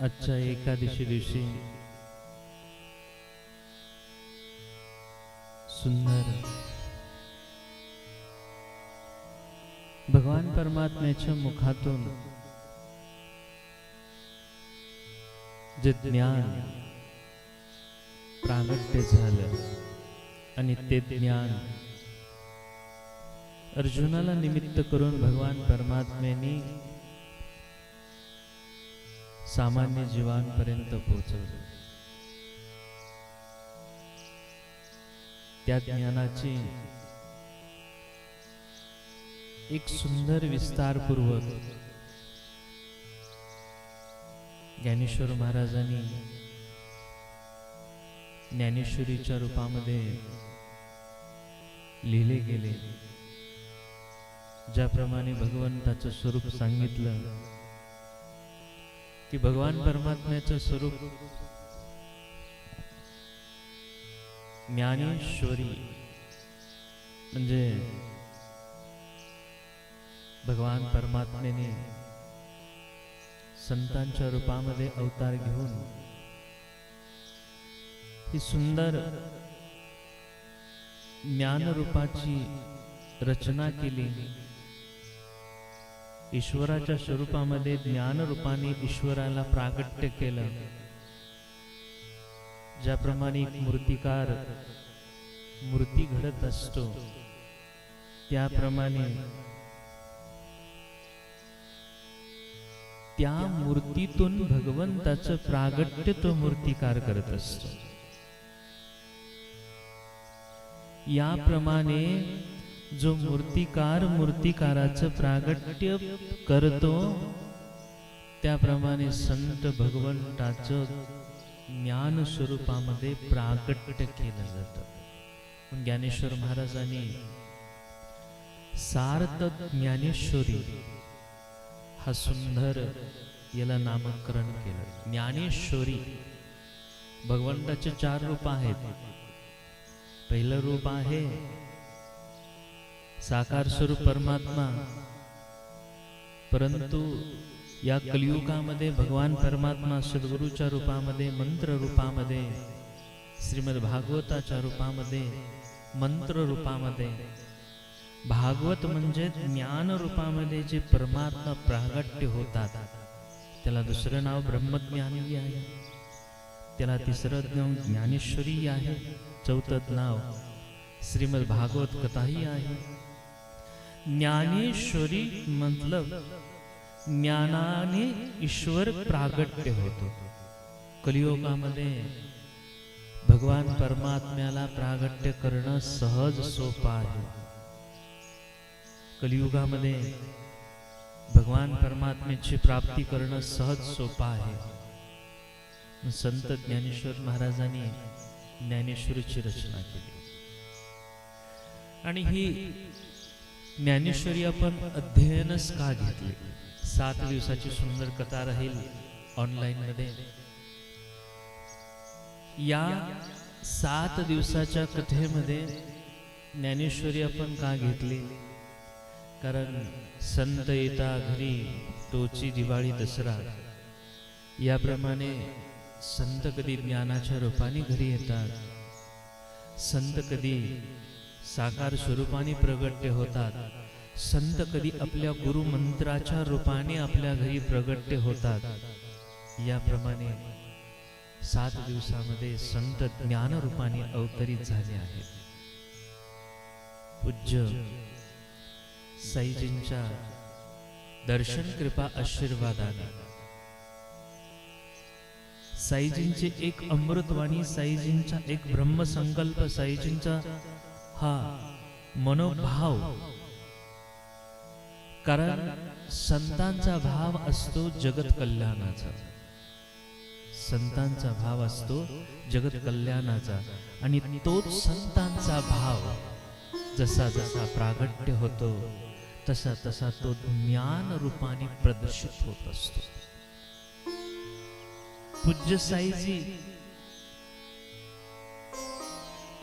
आजच्या एकादशी दिवशी सुंदर भगवान परमात्म्याच्या मुखातून जे ज्ञान प्रागट्य झालं आणि ते ज्ञान अर्जुनाला निमित्त करून भगवान परमात्म्याने सामान्य जीवांपर्यंत पोहोचवलं। त्या ज्ञानाची एक सुंदर विस्तारपूर्वक ज्ञानेश्वर महाराजांनी ज्ञानेश्वरीच्या रूपामध्ये लिहिले गेले। ज्याप्रमाणे भगवंताचं स्वरूप सांगितलं की भगवान परमात्म्याचं स्वरूप ज्ञानेश्वरी म्हणजे भगवान परमात्म्याने संतांच्या रूपामध्ये अवतार घेऊन ही सुंदर ज्ञानरूपाची रचना केली। ईश्वराच्या स्वरूपामध्ये ज्ञानरूपाने ईश्वराला प्रागट्य केलं। ज्याप्रमाणे एक मूर्तिकार मूर्ती घडत असतो त्याप्रमाणे त्या मूर्तीतून भगवंताचं प्रागट्य तो मूर्तिकार करत असतो। याप्रमाणे जो मूर्तिकार मूर्तिकाराचं प्रागट्य करतो त्याप्रमाणे संत भगवंताचं ज्ञान स्वरूपामध्ये प्रागट्य केलं जातं। ज्ञानेश्वर महाराजांनी सार्थ ज्ञानेश्वरी हा सुंदर याला नामकरण केलं। ज्ञानेश्वरी भगवंताचे 4 रूप आहेत। पहिलं रूप आहे साकार स्वरूप परमात्मा, परंतु या कलियुगामध्ये भगवान परमात्मा सद्गुरूच्या रूपामध्ये मंत्र रूपामध्ये श्रीमद भागवताच्या रूपामध्ये मंत्र रूपामध्ये भागवत म्हणजे ज्ञान रूपामध्ये जे परमात्मा प्रागट्य होतात त्याला दुसरं नाव ब्रह्मज्ञानी आहे, त्याला तिसरं नाव ज्ञानेश्वरी आहे, चौथं नाव श्रीमद भागवत कथाही आहे। ज्ञानेश्वरी मतलब ज्ञानाने ईश्वर प्रागट्य होतो। कलियुगामध्ये भगवान परमात्म्याला प्रागट्य करणं सहज सोपं आहे। कलियुगामध्ये भगवान परमात्म्याची प्राप्ती करणं सहज सोपं आहे। संत ज्ञानेश्वर महाराजांनी ज्ञानेश्वरीची रचना केली आणि ही ज्ञानेश्वरी आपण अध्ययनच का घेतली। 7 दिवसाची सुंदर कथा राहील ऑनलाईन मध्ये। या 7 दिवसाच्या कथेमध्ये ज्ञानेश्वरी आपण का घेतली, कारण संत येता घरी तोची दिवाळी दसरा याप्रमाणे संत कधी ज्ञानाच्या रूपाने घरी येतात, संत कधी साकार स्वरूपाने प्रगट्य होतात, संत कधी आपल्या गुरुमंत्राच्या रूपाने आपल्या घरी प्रगट्य होतात। याप्रमाणे 7 दिवसामध्ये संत ज्ञान रूपाने अवतरित झाले आहेत। पूज्य साईजींच्या दर्शन कृपा आशीर्वादाने साईजींचे एक अमृतवाणी, साईजींचा एक ब्रह्मसंकल्प, साईजींचा हा मनोभाव, कारण संतांचा भाव असतो जगत कल्याणाचा, संतांचा भाव असतो जगत कल्याणाचा आणि तोच संतांचा भाव जसा जसा प्रागट्य होतो तसा तसा तो ज्ञान रूपाने प्रदर्शित होत असतो। पूज्य साईजी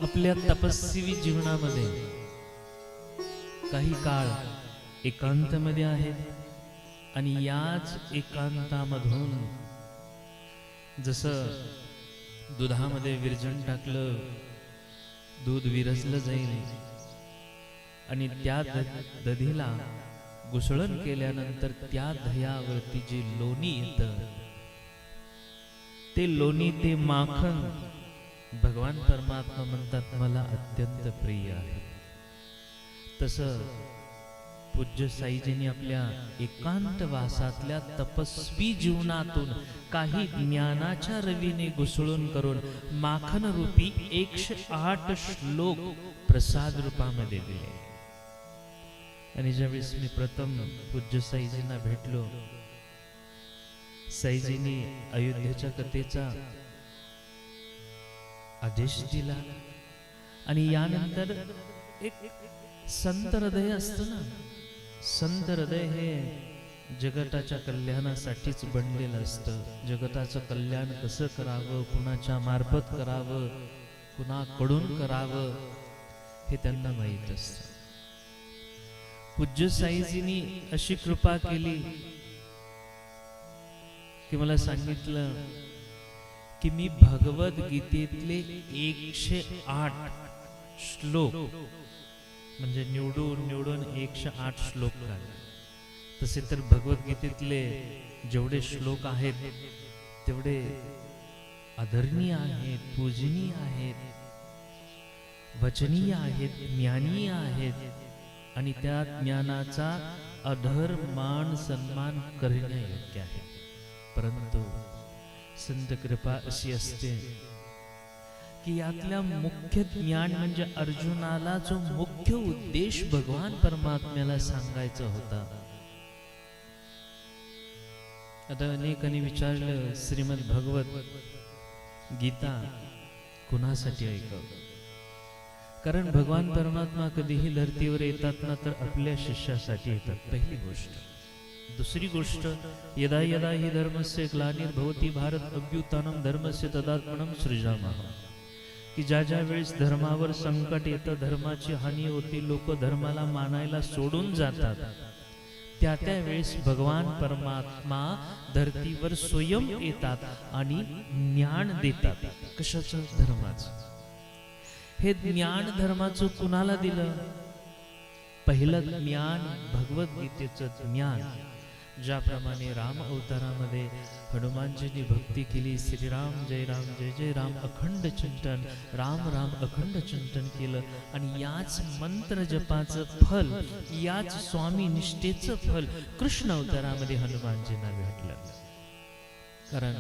आपल्या तपस्वी जीवनामध्ये काही काळ एकांतामध्ये आहेत आणि याच एकांतामधून जसं दुधामध्ये विरजण टाकलं, दूध विरजलं जाईल आणि त्या दधीला घुसळण केल्यानंतर त्या दह्यावरती जे लोणी येतं, ते लोणी, ते माखन भगवान परमात्मा म्हणतात मला अत्यंत प्रिय आहे. तसं पूज्य साईजींनी आपल्या एकांत वासातल्या तपस्वी जीवनातून काही ज्ञानाच्या रवीने घुसळून करून माखन रूपी 108 श्लोक प्रसाद रूपामध्ये दिले. आणि ज्यावेळेस मी प्रथम पूज्य साईजींना भेटलो, साईजींनी अयोध्येच्या कथेचा आदेश दिला आणि यानंतर एक संत हृदय असतं ना, संत हृदय हे जगताच्या कल्याणासाठीच बनलेलं असतं. जगताचं कल्याण कसं करावं, कुणाच्या मार्फत करावं, कुणाकडून करावं, हे त्यांना माहीत असतं. पूज्य साईजींनी अशी कृपा केली की मला सांगितलं की मी भगवद्गीतेतले 108 श्लोक म्हणजे निवडून 108 श्लोक काढले. तसे तर भगवद्गीतेतले जेवढे श्लोक आहेत तेवढे आदरणीय आहेत, पूजनीय आहेत, वचनीय आहेत, ज्ञानीय आहेत आणि त्या ज्ञानाचा अधर मान सन्मान करण्यायोग्य आहे. परंतु संत कृपा अशी असते की यातल्या मुख्य ज्ञान म्हणजे अर्जुनाला जो मुख्य उद्देश भगवान परमात्म्याला सांगायचा होता. आता अनेकांनी विचारलं, श्रीमद भगवत गीता कुणासाठी ऐकावं? कारण भगवान परमात्मा कधीही धरतीवर येतात ना तर आपल्या शिष्यासाठी येतात, पहिली गोष्ट. दुसरी गोष्ट, यदा यदा हि धर्मस्य ग्लानिर्भवति भारत अभ्युत्थानं धर्मस्य तदात्मनं सृजामः. की ज्या ज्या वेळेस धर्मावर संकट येतं, धर्माची हानी होती, लोक धर्माला मानायला सोडून जातात, त्या त्यावेळेस भगवान परमात्मा धरतीवर स्वयं येतात आणि ज्ञान देतात. कशाचं? धर्माचं. हे ज्ञान धर्माचं कुणाला दिलं? पहिलं ज्ञान भगवद्गीतेचं ज्ञान. ज्याप्रमाणे राम अवतारामध्ये हनुमानजींनी भक्ती केली, श्रीराम जय जय राम अखंड चिंतन, राम राम अखंड चिंतन केलं आणि याच मंत्र जपाचं फल, याच स्वामी निष्ठेचं फल कृष्ण अवतारामध्ये हनुमानजींना भेटलं. कारण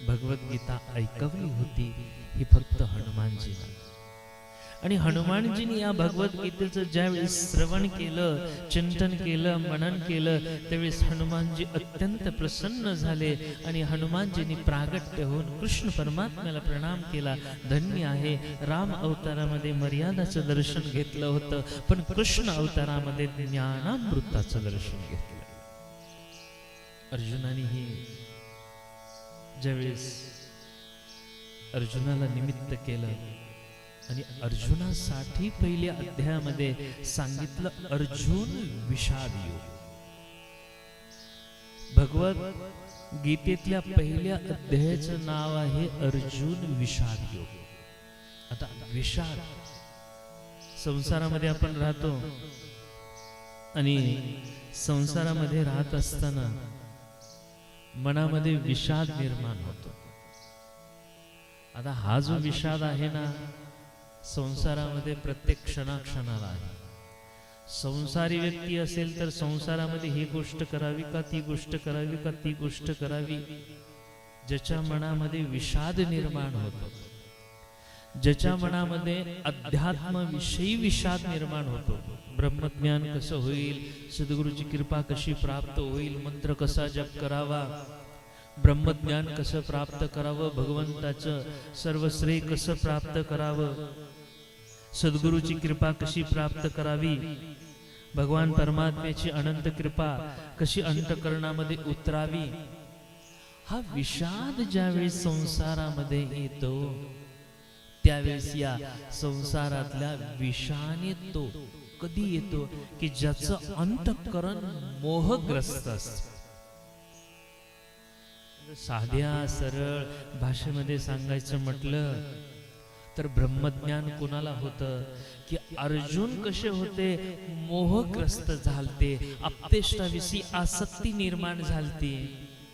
भगवद्गीता ऐकवली होती ही फक्त हनुमानजींना. आणि हनुमानजींनी या भगवद्गीतेचं ज्यावेळेस श्रवण केलं, चिंतन केलं, मनन केलं, त्यावेळेस हनुमानजी अत्यंत प्रसन्न झाले आणि हनुमानजींनी प्रागट्य होऊन कृष्ण परमात्म्याला प्रणाम केला. धन्य आहे, राम अवतारामध्ये मर्यादाचं दर्शन घेतलं होतं, पण कृष्ण अवतारामध्ये ज्ञानामृताचं दर्शन घेतलं. अर्जुनानेही ज्यावेळेस अर्जुनाला निमित्त केलं आणि अर्जुनासाठी पहिल्या अध्यायामध्ये सांगितलं अर्जुन विषाद योग. भगवत गीतेतल्या पहिल्या अध्यायाचं नाव आहे अर्जुन विषाद योग. आता विषाद, संसारामध्ये आपण राहतो आणि संसारामध्ये राहत असताना मनामध्ये विषाद निर्माण होतो. आता हा जो विषाद आहे ना, संसारामध्ये प्रत्येक क्षणाक्षणाला आहे. संसारी व्यक्ती असेल तर संसारामध्ये ही गोष्ट करावी का, ती गोष्ट करावी का, ती गोष्ट करावी, ज्याच्या मनामध्ये विषाद निर्माण होतो, ज्याच्या मनामध्ये अध्यात्माविषयी विषाद निर्माण होतो. ब्रह्मज्ञान कसं होईल, सद्गुरूची कृपा कशी प्राप्त होईल, मंत्र कसा जप करावा, ब्रह्मज्ञान कसं प्राप्त करावं, भगवंताचं सर्व श्रेय कसं प्राप्त करावं, सद्गुरूची कृपा कशी प्राप्त करावी, भगवान परमात्म्याची अनंत कृपा कशी अंतःकरणामध्ये उतरावी, हा विषाद ज्यावेळेस संसारामध्ये येतो त्यावेळेस या संसारातल्या विषाने तो कधी येतो की ज्याचं अंतःकरण मोहग्रस्त असतं. साध्या सरळ भाषेमध्ये सांगायचं म्हटलं तर ब्रह्मज्ञान कोणाला होतं की अर्जुन कसे होते, मोहग्रस्त झालते, आपतेष्टाविषयी आसक्ती निर्माण झालती.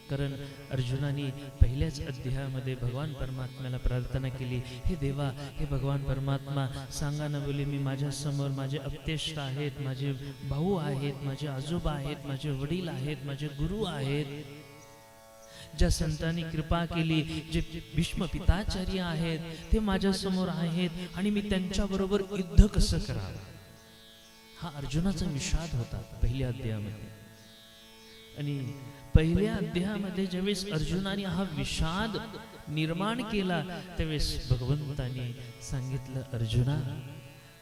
कारण अर्जुनाने पहिल्याच अध्यायामध्ये भगवान परमात्म्याला प्रार्थना केली, हे देवा, हे भगवान परमात्मा, सांगा ना बोले, मी माझ्या समोर माझे अपतेष्ट आहेत, माझे भाऊ आहेत, माझे आजोबा आहेत, माझे वडील आहेत, माझे गुरु आहेत, ज्या संतांनी कृपा केली, जे भीष्म पिताचार्य आहेत ते माझ्या समोर आहेत आणि मी त्यांच्या बरोबर युद्ध कसं करावं, हा अर्जुनाचा विषाद होता पहिल्या अध्यायामध्ये. आणि पहिल्या अध्यायामध्ये ज्यावेळेस अर्जुनाने हा विषाद निर्माण केला त्यावेळेस भगवंताने सांगितलं, अर्जुना,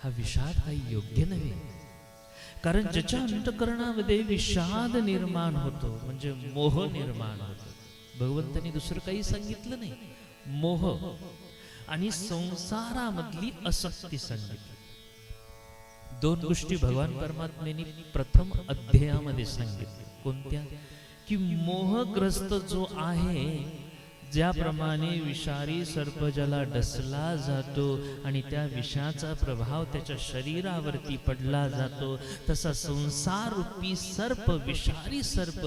हा विषाद काही योग्य नव्हे. कारण ज्याच्या अंतःकरणामध्ये विषाद निर्माण होतो म्हणजे मोह निर्माण होतो. भगवंतांनी दुसरं काही सांगितलं नाही, मोह आणि संसारामधली आसक्ती सांगितली. दोन गोष्टी भगवान परमात्म्याने प्रथम अध्यायामध्ये सांगितल्या. कोणत्या? की मोहग्रस्त जो आहे, ज्याप्रमाणे विषारी सर्प ज्याला डसला जातो आणि त्या विषाचा प्रभाव त्याच्या शरीरावरती पडला जातो, तसा संसार रूपी सर्प, विषारी सर्प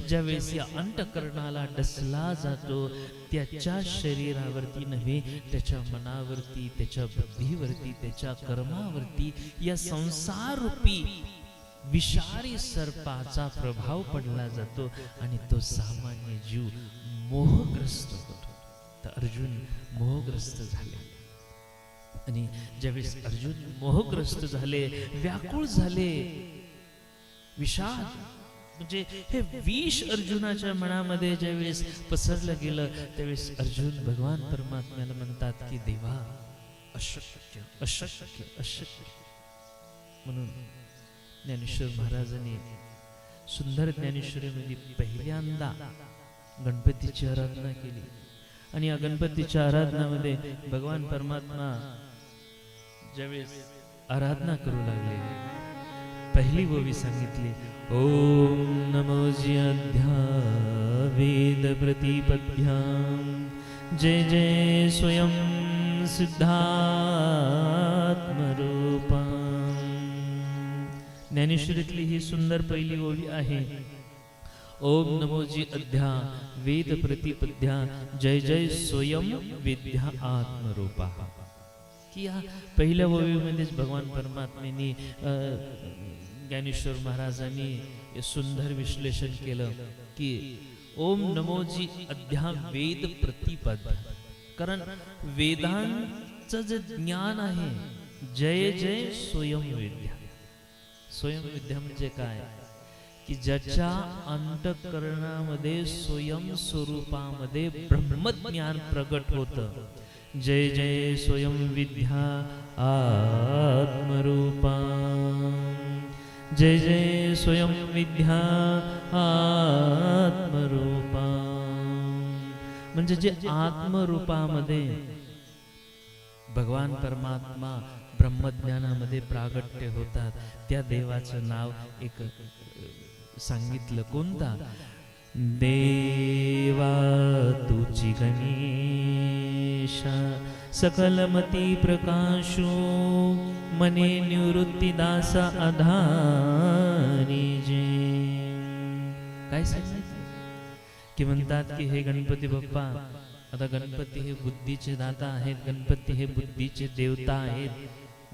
ज्यावेळेस या अंतःकरणाला डसला जातो, त्याच्या शरीरावरती नव्हे, त्याच्या मनावरती, त्याच्या बुद्धीवरती, त्याच्या कर्मावरती या संसार रूपी विषारी सर्पाचा प्रभाव पडला जातो आणि तो सामान्य जीव मोहग्रस्त होतो. तर अर्जुन मोहग्रस्त झाले. आणि ज्यावेळेस अर्जुन मोहग्रस्त झाले, व्याकुळ झाले, विषाद म्हणजे हे विष अर्जुनाच्या मनामध्ये ज्यावेळेस पसरलं गेलं त्यावेळेस अर्जुन भगवान परमात्म्याला म्हणतात की देवा, अशक्य अशक्य अशक्य. म्हणून ज्ञानेश्वर महाराजांनी सुंदर ज्ञानेश्वरीमध्ये पहिल्यांदा गणपतीची आराधना केली. आणि या गणपतीच्या आराधनामध्ये भगवान परमात्मा ज्यावेळेस आराधना करू लागले, पहिली ओवी सांगितली, ओम नमो ज्याध्या वेद प्रतिपद्यां जय जय स्वयं सिद्धात्मरूपा. ज्ञानेश्वरीतली ही सुंदर पहिली ओवी आहे. ओम नमो जी अध्या वेद प्रतिपद्या जय जय स्वयं विद्या आत्मरूपा. की या पहिल्या ओवीमध्येच भगवान परमात्म्याने ज्ञानेश्वर महाराजांनी सुंदर विश्लेषण केलं की ओम नमो जी अध्या वेद प्रतिपद्या. कारण वेदांचं जे ज्ञान आहे, जय जय स्वयं विद्या. स्वयं विद्या म्हणजे काय? की ज्याच्या अंतःकरणामध्ये स्वयं स्वरूपामध्ये ब्रह्मज्ञान प्रगट होतं. जय जय स्वयं विद्या आत्मरूपा, जय जय स्वयं विद्या आत्मरूपा. म्हणजे जे आत्मरूपामध्ये भगवान परमात्मा ब्रह्मज्ञानामध्ये प्रागट्य होतात, त्या देवाचं नाव एक सांगितलं. कोणता? देवा तुची गणेशा सकलमती प्रकाशो मने निवृत्ती दासा आधारी जे. काय सांगितलं? की म्हणतात की हे गणपती बाप्पा, आता गणपती हे बुद्धीचे दाता आहेत, गणपती हे बुद्धीचे देवता आहेत.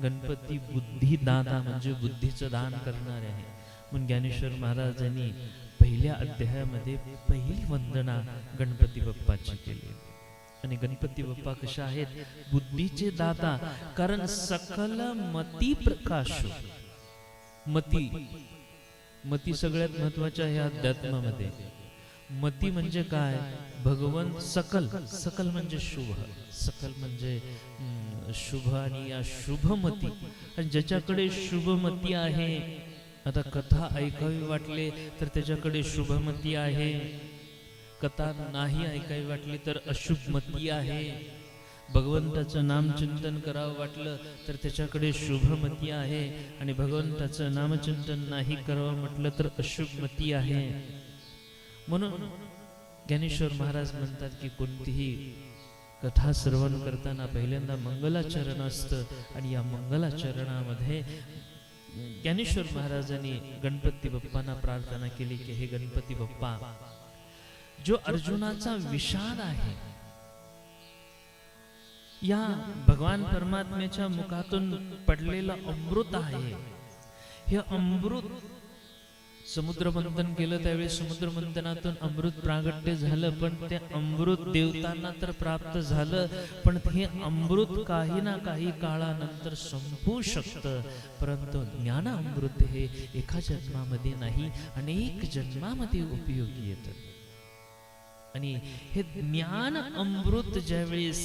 गणपती बुद्धिदाता म्हणजे बुद्धीचं दान करणारे आहे. म्हणून ज्ञानेश्वर महाराजांनी पहिल्या अध्यायामध्ये पहिली वंदना गणपती बाप्पाची केली. आणि गणपती बाप्पा कशा आहेत? बुद्धीचे दाता. कारण सकल मती प्रकाश. मती सगळ्यात महत्वाच्या आहे अध्यात्मामध्ये. मती म्हणजे काय? भगवंत सकल. सकल म्हणजे शुभ, सकल म्हणजे शुभ. आणि या शुभमती, आणि ज्याच्याकडे शुभमती आहे, आता कथा ऐकावी वाटले तर त्याच्याकडे शुभमती आहे, कथा नाही ऐकावी वाटली तर अशुभमती आहे. भगवंताचं नामचिंतन करावं वाटलं तर त्याच्याकडे शुभमती आहे, आणि भगवंताचं नामचिंतन नाही करावं म्हटलं तर अशुभमती आहे. म्हणून ज्ञानेश्वर महाराज म्हणतात की कोणतीही कथा श्रवण करताना पहिल्यांदा मंगलाचरण असतं आणि या मंगलाचरणामध्ये ज्ञानेश्वर महाराजांनी गणपती बाप्पांना प्रार्थना केली की हे गणपती बाप्पा, जो अर्जुनाचा विषाद आहे, या भगवान परमात्म्याच्या मुखातून पडलेलं अमृत आहे, हे अमृत समुद्र मंथन केलं त्यावेळी समुद्र मंथनातून अमृत प्रागट्य झालं, पण ते अमृत देवतांना तर प्राप्त झालं, पण हे अमृत काही ना काही काळानंतर संपू शकतं, परंतु ज्ञान अमृत हे एका जन्मामध्ये नाही, अनेक जन्मामध्ये उपयोगी येतं. आणि हे ज्ञान अमृत ज्यावेळेस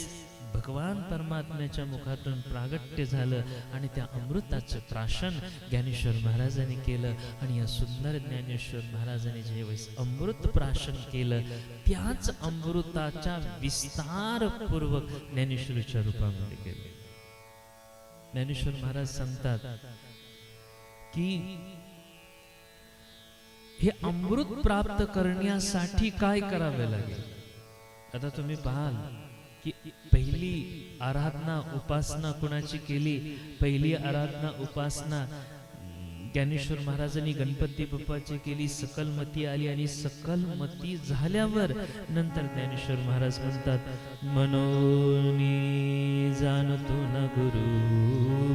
भगवान परमात्म्याच्या मुखातून प्रागट्य झालं आणि त्या अमृताचं प्राशन ज्ञानेश्वर महाराजांनी केलं, आणि या सुंदर ज्ञानेश्वर महाराजांनी ज्यावेळेस अमृत प्राशन केलं, त्याच अमृताच्या विस्तारपूर्वक ज्ञानेश्वरीच्या रूपामध्ये केलं. ज्ञानेश्वर महाराज सांगतात की हे अमृत प्राप्त करण्यासाठी काय करावे लागेल. आता तुम्ही पाहाल की पहिली आराधना उपासना कुणाची केली. पहिली आराधना उपासना ज्ञानेश्वर महाराजांनी गणपती बाप्पाची केली. सकलमती आली आणि सकलमती झाल्यावर नंतर ज्ञानेश्वर महाराज म्हणतात, मनोनी जाणतो न गुरु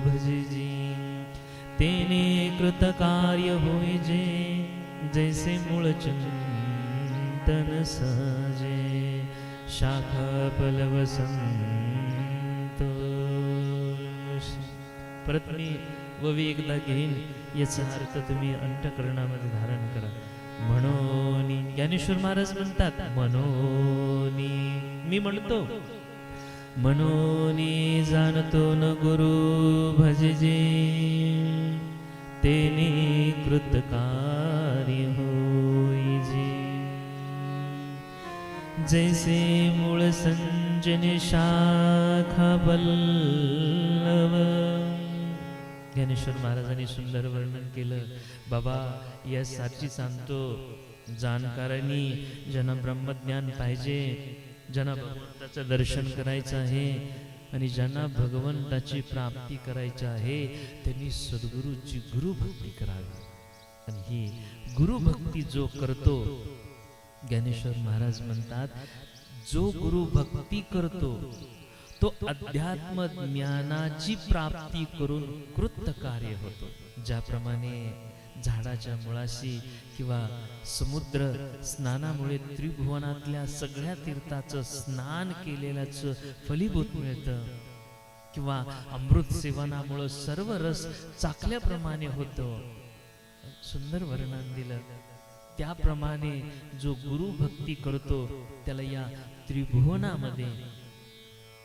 भजजी, तेने कृत कार्य होय जे, जैसे मूळ चिंतन सहजे, शाखा पलवसंतोष. परत मी ववी एकदा घेईन, याचा अर्थ तुम्ही अंतःकरणामध्ये धारण करा. म्हणून ज्ञानेश्वर महाराज म्हणतात, म्हणून मी म्हणतो, म्हणून जाणतो न गुरु भजजे, तेने कृत कार्य होई जे, जैसे मूळ संजने शाखा पल्लव. ज्ञानेश्वर महाराजांनी सुंदर वर्णन केलं. बाबा यासाठी सांगतो, जाणकारांनी ज्यांना ब्रह्मज्ञान पाहिजे, ज्यांना भगवंताचं दर्शन करायचं आहे आणि ज्यांना भगवंताची प्राप्ती करायची आहे, त्यांनी सद्गुरूची गुरुभक्ती करावी. आणि ही गुरुभक्ती जो करतो, ज्ञानेश्वर महाराज म्हणतात, जो गुरु भक्ती करतो तो अध्यात्म ज्ञानाची प्राप्ती करून कृतकार्य होतो. ज्याप्रमाणे झाडाच्या मुळाशी किंवा समुद्र स्नानामुळे त्रिभुवनातल्या सगळ्या तीर्थाचं स्नान केलेल्याचं फलीभूत मिळतं, किंवा अमृत सेवनामुळे सर्व रस चाकल्याप्रमाणे होतो. सुंदर वर्णन दिलं. त्याप्रमाणे जो गुरु भक्ती करतो त्याला या त्रिभुवनामध्ये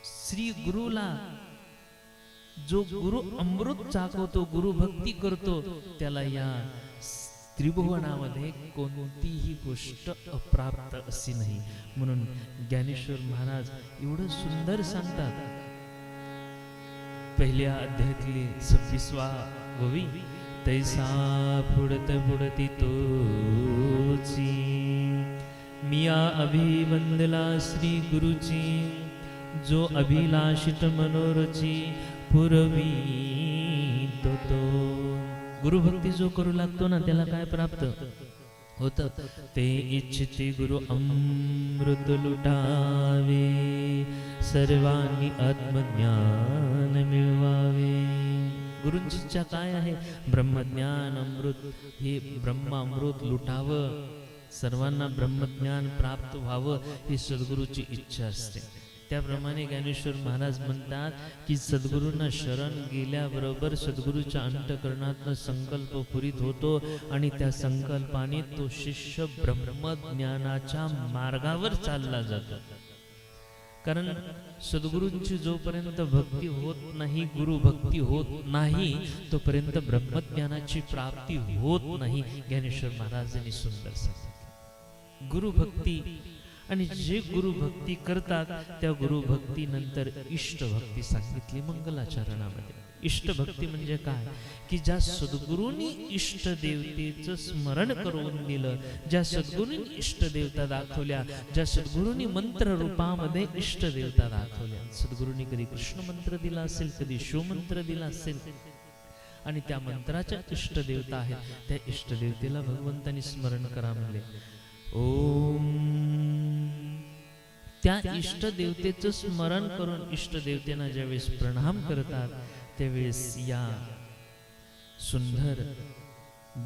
श्री गुरुला, जो गुरु अमृत चाकवतो, गुरु भक्ती करतो, त्याला या त्रिभुवनामध्ये कोणतीही गोष्ट अप्राप्त अशी नाही. म्हणून ज्ञानेश्वर महाराज एवढं सुंदर सांगतात. पहिल्या अध्यायातली 26वा गोवी, तैसा फुडत फुडती तोची, मिया अभिवंदला श्री गुरुची, जो अभिलाषित मनोरची पुरवी तो. गुरुभक्ती जो करू लागतो ना, त्याला काय प्राप्त होतं. ते इच्छिते गुरु अमृत लुटावे, सर्वांनी आत्मज्ञान मिळवावे. गुरूंची इच्छा काय आहे. ब्रह्मज्ञान अमृत, हे ब्रह्म अमृत लुटावं, सर्वांना ब्रह्मज्ञान प्राप्त व्हावं, ही सद्गुरूची इच्छा असते. त्याप्रमाणे ज्ञानेश्वर महाराज म्हणतात की सद्गुरूंना शरण गेल्याबरोबर सद्गुरूच्या अंतःकरणातनं संकल्प पुरित होतो आणि त्या संकल्पाने तो शिष्य ब्रह्मज्ञानाच्या मार्गावर चालला जातो. कारण सद्गुरूंची जोपर्यंत भक्ती होत नाही, गुरु भक्ती होत नाही, तोपर्यंत ब्रह्मज्ञानाची प्राप्ती होत नाही. ज्ञानेश्वर महाराजांनी सुंदर सांगितले. गुरुभक्ती, आणि जे गुरुभक्ती करतात त्या गुरुभक्ती नंतर इष्टभक्ती सांगितली मंगलाचरणामध्ये. इष्टभक्ती म्हणजे काय, की ज्या सद्गुरूंनी इष्टदेवतेचं स्मरण करून दिलं, ज्या सद्गुरूंनी इष्टदेवता दाखवल्या, ज्या सद्गुरूंनी मंत्र रूपामध्ये इष्टदेवता दाखवल्या. सद्गुरूंनी कधी कृष्ण मंत्र दिला असेल, कधी शिवमंत्र दिला असेल, आणि त्या मंत्राच्या इष्टदेवता आहेत, त्या इष्टदेवतेला भगवंतांनी स्मरण करा म्हणले. ओम. त्या इष्टदेवतेचं स्मरण करून इष्टदेवतेना ज्यावेळेस प्रणाम करतात, त्यावेळेस या सुंदर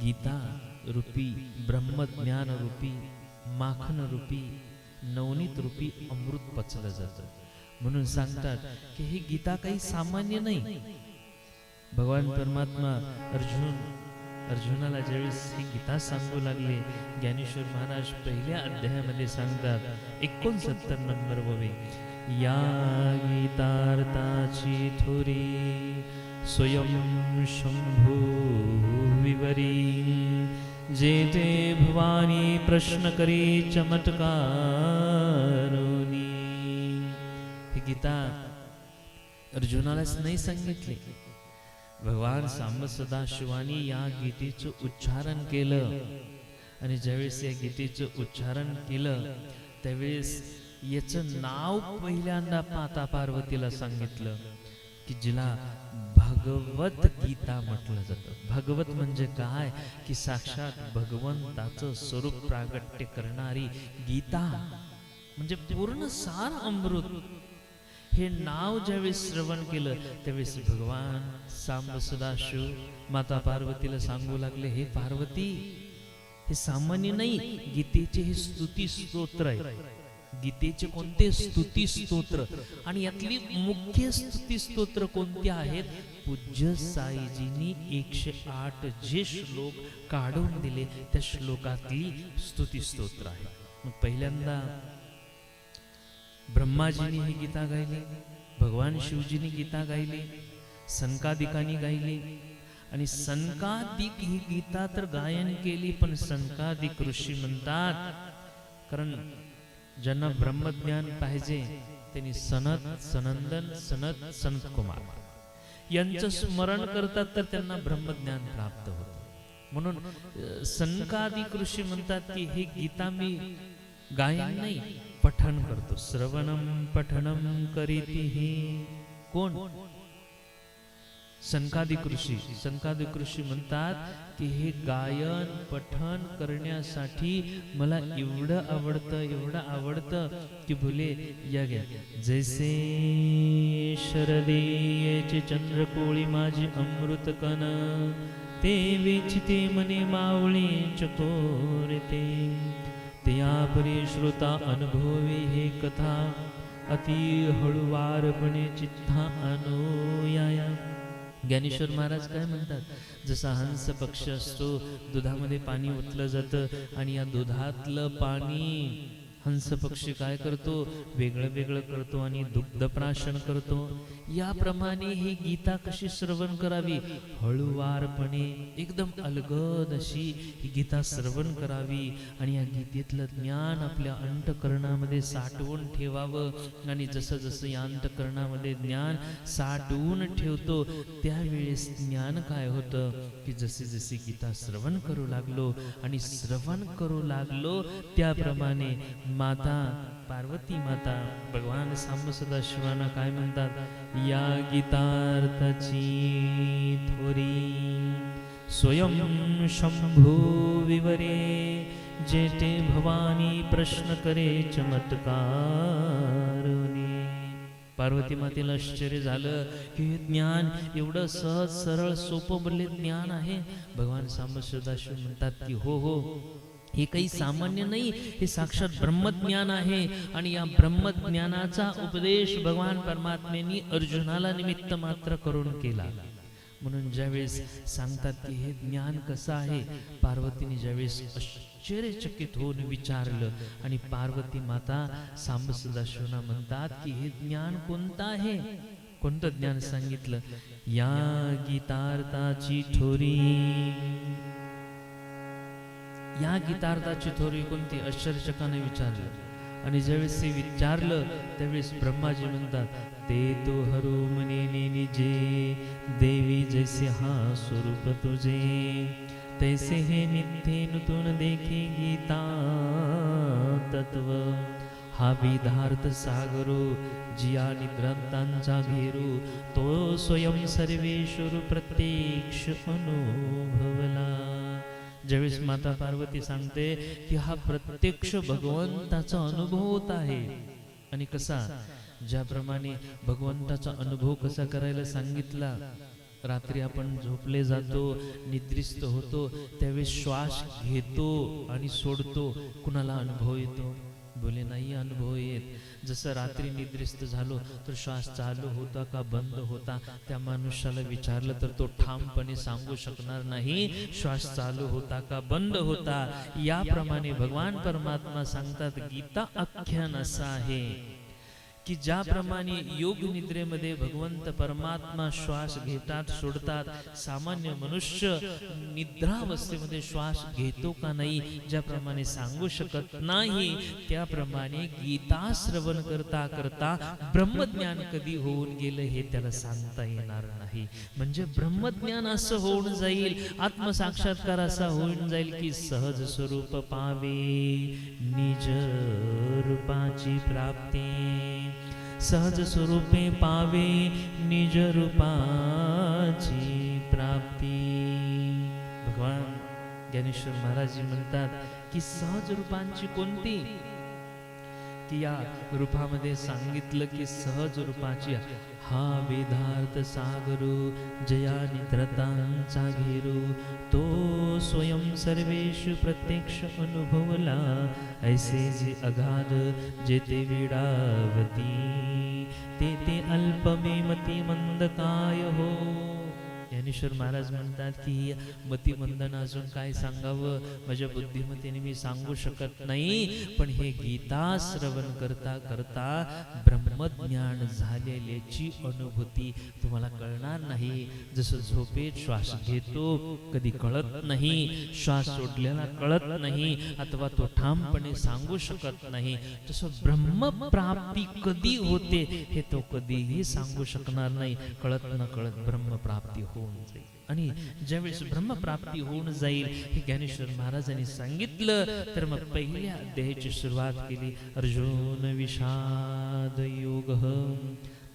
गीता रूपी, ब्रह्मज्ञान रूपी, माखन रूपी, नवनीत रूपी अमृत पचलं जातं. म्हणून सांगतात की ही गीता काही सामान्य नाही. भगवान परमात्मा अर्जुनाला ज्यावेळेस ही गीता सांगू लागले, ज्ञानेश्वर महाराज पहिल्या अध्यायामध्ये सांगतात, 69 नंबर ववे, या गीतार्थाची थोरी स्वयं शंभू विवरी, जेते भवानी प्रश्न करी चमत्कारोनी. ही गीता अर्जुनालाच नाही सांगितली, भगवान सांब सदाशिवानी या गीतेचं उच्चारण केलं. आणि ज्यावेळेस या गीतेचं उच्चारण केलं, त्यावेळेस याचं नाव पहिल्यांदा माता पार्वतीला सांगितलं, की जिला भगवत गीता म्हटलं जातं. भगवत म्हणजे काय, की साक्षात भगवंताचं स्वरूप प्रागट्य करणारी गीता, म्हणजे पूर्ण सार अमृत. हे नाव ज्यावेळेस श्रवण केलं, त्यावेळेस भगवान सांब सदाशिव माता पार्वतीला सांगू लागले, हे पार्वती, हे सामान्य नाही, गीतेचे हे स्तुती स्तोत्र आहे. गीतेचे कोणते स्तुती स्तोत्र, आणि यातली मुख्य स्तुती स्तोत्र कोणते आहेत, पूज्य साईजींनी 108 जे श्लोक काढून दिले, त्या श्लोकातली स्तुती स्तोत्र आहे. मग पहिल्यांदा ब्रह्माजींनी ही गीता गायली, भगवान शिवजींनी गीता गायली, सनकादिकांनी गायली. आणि सनकादिक ही गीता तर गायन केली, पण सनकादिक ऋषी म्हणतात, कारण ज्यांना ब्रह्मज्ञान पाहिजे त्यांनी सनत, सनंदन, सनत, सनत कुमार यांचं स्मरण करतात, तर त्यांना ब्रह्मज्ञान प्राप्त होतं. म्हणून सनकादिक ऋषी म्हणतात की ही गीता मी गायन नाही, पठन करतो. श्रवणम पठनम करीतीहि. कोण? सनकादिक ऋषी. सनकादिक ऋषी म्हणतात की हे गायन पठन करण्यासाठी मला एवढं आवडतं की बोले या घ्या, जैसे शरदेचे चंद्रकोळी माझी अमृत कण, ते वेचिते मने मावळे चकोरते, त्या परी श्रोता अनुभवी हे कथा, अति हळुवारपणे चित्ता अनुयाया. ज्ञानेश्वर महाराज काय म्हणतात, जसा हंस पक्ष असतो, दुधामध्ये पाणी ओतलं जातं, आणि या दुधातलं पाणी हंस पक्षी काय करतो, वेगळं वेगळं करतो आणि दुग्धप्राशन करतो. याप्रमाणे ही गीता कशी श्रवण करावी, हळुवारपणे, एकदम अलगद अशी ही गीता श्रवण करावी. आणि या गीतेतलं ज्ञान आपल्या अंतःकरणामध्ये साठवून ठेवावं. आणि जसं जसं या अंतःकरणामध्ये ज्ञान साठवून ठेवतो, त्यावेळेस ज्ञान काय होतं, की जसे जसे गीता श्रवण करू लागलो आणि श्रवण करू लागलो, त्याप्रमाणे माता पार्वती माता भगवान सांब सदाशिवांना काय म्हणतात, या गीतार्थाची थोरी स्वयं शंभू विवरे, जेते भवानी प्रश्न करे चमत्कारोनी. पार्वती मातेला आश्चर्य झालं की हे ज्ञान एवढं सहज सरळ सोपं बोलले ज्ञान आहे. भगवान सांब सदाशिव म्हणतात की हो हो, हे काही सामान्य नाही, हे साक्षात ब्रह्मज्ञान आहे. आणि या ब्रह्मज्ञानाचा उपदेश भगवान परमात्म्यांनी अर्जुनाला निमित्त मात्र करून केला. म्हणून ज्यावेळेस सांगतात की हे ज्ञान कसं आहे, पार्वतीने ज्यावेळेस आश्चर्यचकित होऊन विचारलं, आणि पार्वती माता सांब सदाशिवांना म्हणतात की हे ज्ञान कोणतं आहे. कोणतं ज्ञान सांगितलं, या गीतार्थाची थोरी. या गीतार्थाची थोरी कोणती, आश्चर्यचकाने विचारलं. आणि ज्यावेळेस ते विचारलं त्यावेळेस ब्रह्माजी म्हणतात, ते तो हरू मने निजे देवी जैसे हा स्वरूप तुझे, तैसे हे नित्य नूतन देखे गीता तत्व, हा विधार्थ सागरो जिया निद्रांतांचा घेरू, तो स्वयं सर्वेश्वर प्रत्यक्ष अनुभवला. ज्यावेळेस माता पार्वती सांगते की हा प्रत्यक्ष भगवंताचा अनुभव होत आहे. आणि कसा, ज्याप्रमाणे भगवंताचा अनुभव कसा करायला सांगितला, रात्री आपण झोपले जातो, निद्रिस्त होतो, त्यावेळेस श्वास घेतो आणि सोडतो, कुणाला अनुभव येतो? बोले नाही अनुभव येत. जसं रात्री निद्रिस्त झालो तर श्वास चालू होता का बंद होता, त्या मनुष्याला विचारलं तर तो ठामपणे सांगू शकणार नाही श्वास चालू होता का बंद होता. याप्रमाणे भगवान परमात्मा सांगतात, गीता आख्यान असं आहे की ज्याप्रमाणे योग निद्रेमध्ये भगवंत परमात्मा श्वास घेतात सोडतात, सामान्य मनुष्य निद्रावस्थेमध्ये श्वास घेतो का नाही ज्याप्रमाणे सांगू शकत नाही, त्याप्रमाणे गीता श्रवण करता करता ब्रह्मज्ञान कधी होऊन गेलं हे त्याला सांगता येणार नाही. म्हणजे ब्रह्मज्ञान असं होऊन जाईल, आत्मसाक्षात्कार असा होऊन जाईल की सहज स्वरूप पावे निज रूपाची प्राप्ती, सहज स्वरूपे पावे निज रूपाची प्राप्ती. भगवान ज्ञानेश्वर महाराज म्हणतात की सहज रूपांची कोणती, की या रूपामध्ये सांगितलं की सहज रूपाची, हा वेदार्थ सागरू जया निद्रतांचा घेरू, तो स्वयं सर्वेश प्रत्यक्ष अनुभवला, ऐसे जे अगाध जेते वेडावती, ते ते अल्पमे मती मंद काय हो. ज्ञानेश्वर महाराज म्हणतात की मतिमंदन अजून काय सांगावं, माझ्या बुद्धिमत्तेने मी सांगू शकत नाही, पण हे गीता श्रवण करता करता ब्रह्मज्ञान झालेल्याची अनुभूती तुम्हाला कळणार नाही. जसं झोपेत श्वास घेतो कधी कळत नाही, श्वास सोडलेला कळत नाही, अथवा तो ठामपणे सांगू शकत नाही, तसं ब्रह्मप्राप्ती कधी होते हे तो कधीही सांगू शकणार नाही. कळत न कळत ब्रह्मप्राप्ती होऊन जाईल. आणि ज्यावेळेस ब्रह्मप्राप्ती होऊन जाईल हे ज्ञानेश्वर महाराजांनी सांगितलं, तर मग पहिल्या अध्यायाची सुरुवात केली. अर्जुन विषाद योग.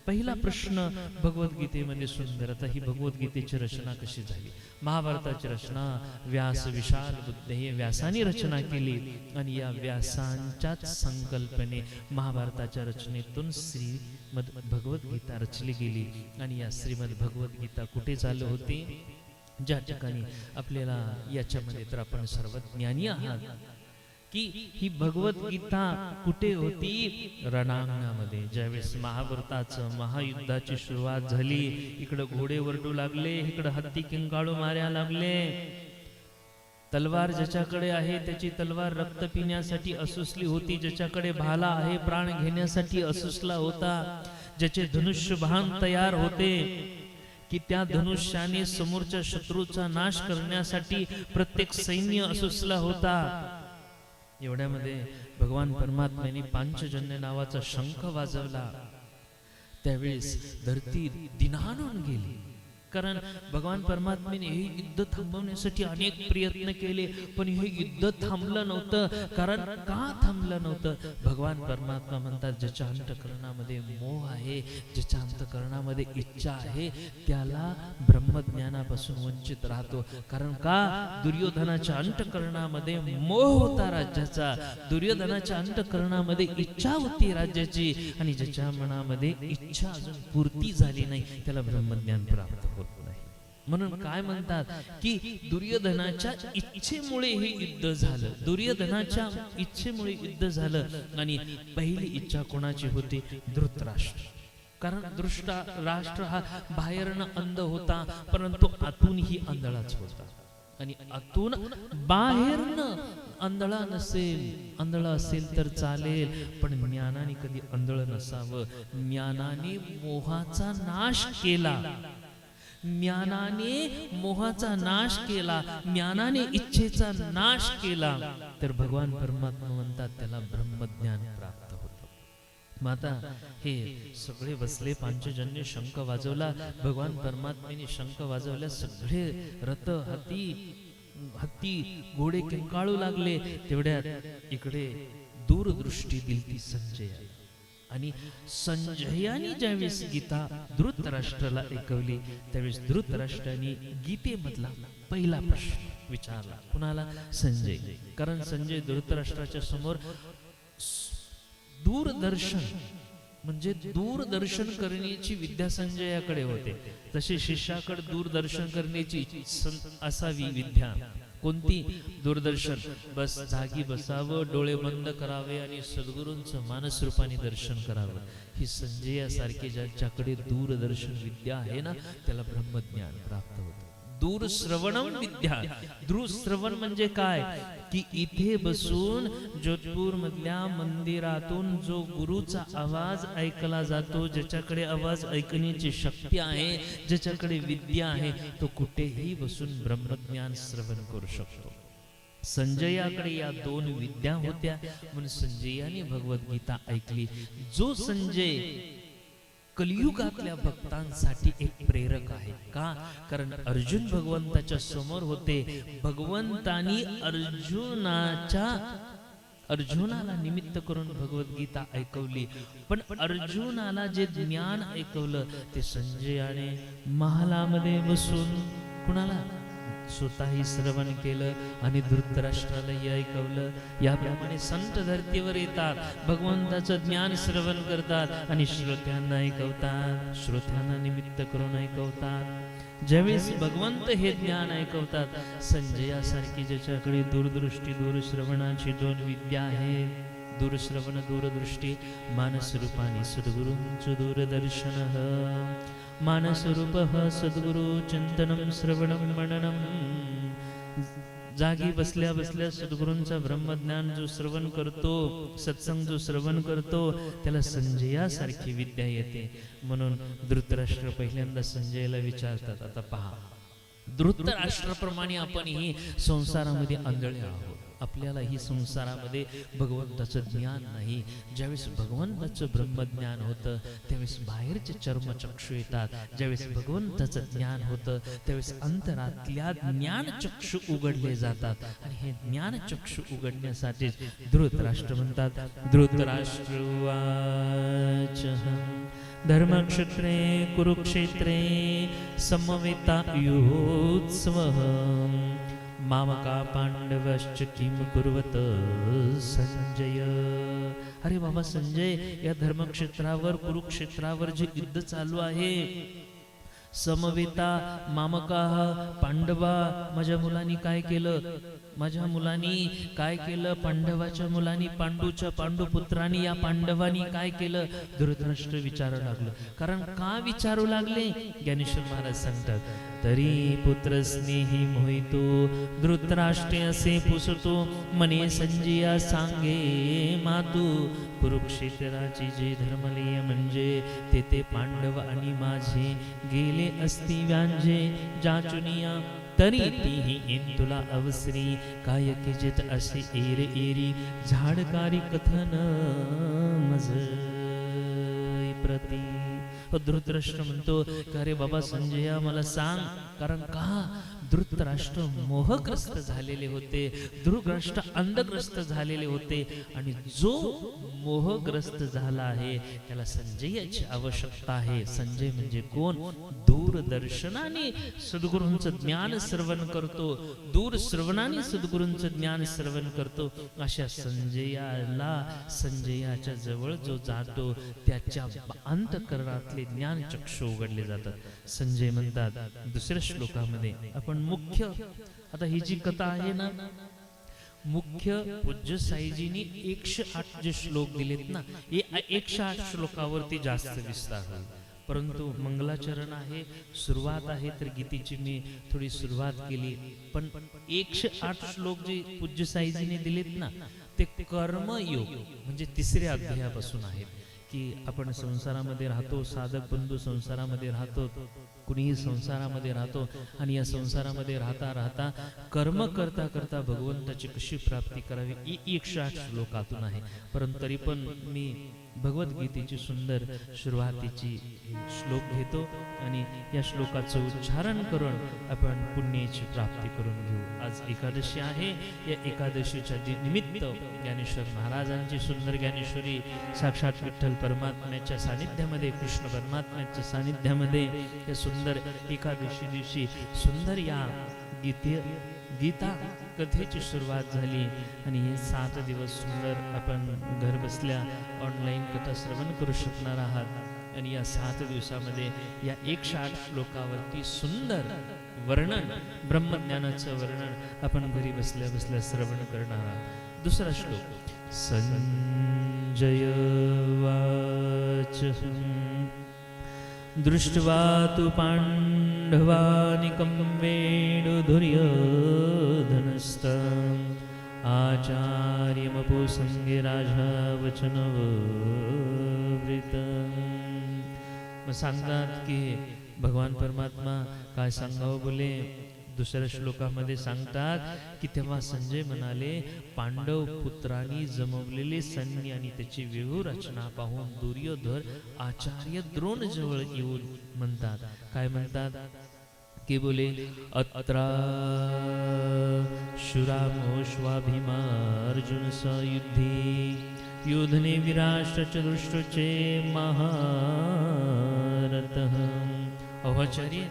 पहिला प्रश्न भगवद्गीतेमध्ये सुंदर. आता ही भगवद्गीतेची रचना कशी झाली? महाभारताची रचना व्यास विशाल बुद्धे व्यासाने रचना केली, आणि या व्यासांच्याच संकल्पने महाभारताच्या रचनेतून श्रीमद भगवद्गीता रचली गेली. आणि या श्रीमद भगवद्गीता कुठे चालू होती? ज्या ठिकाणी आपल्याला याच्यामध्ये तर आपण सर्व ज्ञानी आहात की ही भगवद्गीता कुठे होती? रणांगणामध्ये. ज्यावेळेस महाभारताचं महायुद्धाची सुरुवात झाली, इकडं घोडे वरडू लागले, इकडं हत्ती किंकाळू मार्या लागले. तलवार ज्याच्याकडे आहे त्याची तलवार रक्त पिण्यासाठी असुसली होती, ज्याच्याकडे भाला आहे प्राण घेण्यासाठी असुसला होता. ज्याचे धनुष्य बाण तयार होते की त्या धनुष्याने समोरच्या शत्रूचा नाश करण्यासाठी प्रत्येक सैन्य असुसला होता. एवढ्यामध्ये भगवान परमात्म्याने पांचजन्य नावाचा शंख वाजवला. त्यावेळेस धरती दिनानून गेली, कारण भगवान परमात्म्याने हे युद्ध थांबवण्यासाठी अनेक प्रयत्न केले, पण हे युद्ध थांबलं नव्हतं. कारण का थांबलं नव्हतं? भगवान परमात्मा म्हणतात, ज्याच्या अंतःकरणामध्ये मोह आहे, ज्याच्या अंतःकरणामध्ये इच्छा आहे, त्याला ब्रह्मज्ञानापासून वंचित राहतो. कारण का? दुर्योधनाच्या अंतःकरणामध्ये मोह होता राज्याचा, दुर्योधनाच्या अंतःकरणामध्ये इच्छा होती राज्याची, आणि ज्याच्या मनामध्ये इच्छा अजून पूर्ती झाली नाही त्याला ब्रह्मज्ञान प्राप्त होत नाही. म्हणून काय म्हणतात की दुर्योधनाच्या इच्छेमुळे हे युद्ध झालं, दुर्योधनाच्या इच्छेमुळे युद्ध झालं. आणि पहिली इच्छा कोणाची होती? धृतराष्ट्र. कारण राष्ट्र हा बाहेरनं अंध होता, परंतु आतूनही आंधळाच होता. आणि आतून बाहेरनं आंधळा नसेल, आंधळा असेल तर चालेल, पण ज्ञानाने कधी आंधळ नसावं. ज्ञानाने मोहाचा नाश केला. ज्ञानाने मोहाचा नाश केला, ज्ञानाने इच्छेचा नाश केला, तर भगवान परमात्मा म्हणतात त्याला ब्रह्मज्ञान प्राप्त होतं. मग आता हे सगळे बसले, पांचजन्य शंख वाजवला, भगवान परमात्म्याने शंख वाजवल्या, सगळे रथ हत्ती घोडे किंकाळू लागले. तेवढ्यात इकडे दूरदृष्टी दिली संजय, आणि संजयाने ज्यावेळेस गीता धृतराष्ट्राला ऐकवली, त्यावेळेस धृतराष्ट्राने गीतेमधला पहिला प्रश्न विचारला. कुणाला? संजय. कारण संजय धृतराष्ट्राच्या समोर दूरदर्शन म्हणजे दूरदर्शन करण्याची विद्या संजयाकडे होते. तसे शिष्याकडे दूरदर्शन करण्याची असावी विद्या. कोणती? दूरदर्शन. बस जागी बसावं, डोळे बंद करावे आणि सद्गुरूंचं मानस रूपाने दर्शन करावं. ही संजयासारखे ज्याच्याकडे दूरदर्शन विद्या आहे ना, त्याला ब्रह्मज्ञान प्राप्त होतं. दूरश्रवणम विद्या. दूरश्रवण म्हणजे काय? की इथे बसून जोधपूर मधल्या मंदिरातून जो गुरुचा आवाज ऐकला जातो, ज्याच्याकडे आवाज ऐकण्याची शक्ती आहे, ज्याच्याकडे विद्या आहे, तो कुठेही बसून ब्रह्मज्ञान श्रवण करू शकतो. संजयाकडे या दोन विद्या होत्या, म्हणून संजयाने भगवद्गीता ऐकली. जो संजय कलियुगातल्या भक्तांसाठी एक प्रेरक आहे. का? कारण अर्जुन भगवंताच्या समोर होते. भगवंतानी अर्जुनाला निमित्त करून भगवद्गीता ऐकवली. पण अर्जुनाला जे ज्ञान ऐकवलं ते संजयाने महालामध्ये बसून कुणाला? स्वतःही श्रवण केलं आणि धृतराष्ट्रालाही ऐकवलं. याप्रमाणे संत धर्तीवर येतात, भगवंताचं ज्ञान श्रवण करतात आणि श्रोत्यांना ऐकवतात, श्रोत्यांना निमित्त करून ऐकवतात. ज्यावेळेस भगवंत हे ज्ञान ऐकवतात, संजयासारखी ज्याच्याकडे दूरदृष्टी, दूरश्रवणाची दोन विद्या आहे, दूरश्रवण दूरदृष्टी, मानस रूपाने सद्गुरूंचं दूरदर्शन, मानसरूपः सद्गुरु चिंतनम श्रवणम मननम. जागी बसल्या बसल्या सद्गुरूंचा ब्रह्मज्ञान जो श्रवण करतो, सत्संग जो श्रवण करतो, त्याला संजयासारखी विद्या येते. म्हणून धृतराष्ट्र पहिल्यांदा संजयला विचारतात, आता पहा, धृतराष्ट्राप्रमाणे आपण ही संसारामध्ये आंधळे आहोत. आपल्याला ही संसारामध्ये भगवंताचं ज्ञान नाही. ज्यावेळेस भगवंताचं ब्रह्मज्ञान होतं, त्यावेळेस बाहेरचे चर्मचक्षु येतात. ज्यावेळेस भगवंताचं ज्ञान होतं, त्यावेळेस अंतरातल्या ज्ञानचक्षु उघडले जातात. आणि हे ज्ञानचक्षु उघडण्यासाठी धृतराष्ट्र म्हणतात, धृतराष्ट्र उवाच धर्मक्षेत्रे कुरुक्षेत्रे समवेतायुत्सवः मामका पांडवश्च किम कुर्वत संजय. अरे बाबा संजय, या धर्मक्षेत्रावर कुरुक्षेत्रावर जे युद्ध चालू आहे, समवेता मामका पांडवा, माझ्या मुलांनी काय केलं? माझ्या मुलांनी काय केलं? पांडवाच्या मुलांनी, पांडुपुत्रांनी, या पांडवांनी काय केलं? धृतराष्ट्र विचारू लागलं. कारण का विचारू लागले? ज्ञानेश्वर महाराज सांगतात, तरी पुत्र स्नेही मोहितो धृतराष्ट्रे असे पुसतो, मने संजया सांगे मातू, कुरुक्षेत्राची जे धर्मलेय म्हणजे तेथे पांडव आणि माझे गेले असती व्यांजे जाचुनिया, तरी तीही येन तुला अवसरी, काय केजेत असे एरे एरी झाडकारी कथन मज प्रती. धृतराष्ट्र म्हणतो, अरे बाबा संजया मला सांग, कारण का? धृतराष्ट्र मोहग्रस्त झालेले होते, धृतराष्ट्र अंधग्रस्त झालेले होते, आणि जो मोहग्रस्त झाला आहे त्याला संजयाची आवश्यकता आहे. संजय म्हणजे कोण? दूरदर्शनाने सद्गुरूंचं ज्ञान श्रवण करतो, दूर श्रवणाने सद्गुरूंचं ज्ञान श्रवण करतो. अशा संजयाला, संजयाच्या जवळ जो जातो त्याच्या अंतःकरणातले ज्ञान चक्षु उघडले जातात. संजय म्हणतात दुसऱ्या श्लोकामध्ये, आपण मुख्य, आता ही जी कथा आहे ना, मुख्य पूज्य साईजींनी 108 जे श्लोक दिलेत ना, हे 108 श्लोकावरती जास्त विस्तार होईल. परंतु मंगलाचरण आहे, सुरुवात आहे, तर गीतेची मी थोडी सुरुवात केली. पण 108 श्लोक जे पूज्य साईजीने दिलेत ना, ते कर्मयोग म्हणजे 3ऱ्या अध्यायापासून आहेत. की आपण संसारामध्ये राहतो, साधक बंधू संसारामध्ये राहतो, कुणीही संसारामध्ये राहतो आणि या संसारामध्ये राहता राहता कर्म करता करता भगवंताची कशी प्राप्ती करावी ही 108 श्लोकातून आहे. परंतु तरी पण मी भगवद्गीतेची सुंदर सुरुवातीची श्लोक घेतो आणि या श्लोकाचं उच्चारण करून आपण पुण्याची प्राप्ती करून घेऊ. आज एकादशी आहे. या एकादशीच्या निमित्त ज्ञानेश्वर महाराजांची सुंदर ज्ञानेश्वरी साक्षात विठ्ठल परमात्म्याच्या सानिध्यामध्ये, कृष्ण परमात्म्याच्या सानिध्यामध्ये या सुंदर एकादशी दिवशी सुंदर या गीता कथेची सुरुवात झाली आणि हे 7 दिवस सुंदर आपण घर बसल्या ऑनलाईन कथा श्रवण करू शकणार आहात. आणि या 7 दिवसामध्ये या 108 श्लोकावरती सुंदर वर्णन, ब्रह्मज्ञानाचं वर्णन आपण घरी बसल्या बसल्या श्रवण करणार आहात. दुसरा श्लोक. संजय वाच दृष्ट्वा तु पाण्डवानिकं वेणुधुर्योधनस्तम् आचार्यमपोसंगे राजा वचनवृतम्. मग सांगतात की भगवान परमात्मा काय सांगावं बोले. दुसऱ्या श्लोकामध्ये सांगतात की तेव्हा संजय म्हणाले, पांडव पुत्रांनी जमवलेले सैन्य आणि त्याची व्यूहरचना पाहून दुर्योधन आचार्य द्रोण जवळ येऊन म्हणतात, काय म्हणतात की बोले, अत्रा शुरामोश्वाभिमार्जुन सयुद्धे योधने विराष्ट्रच दृष्टचे महारथः. अहोचार्य,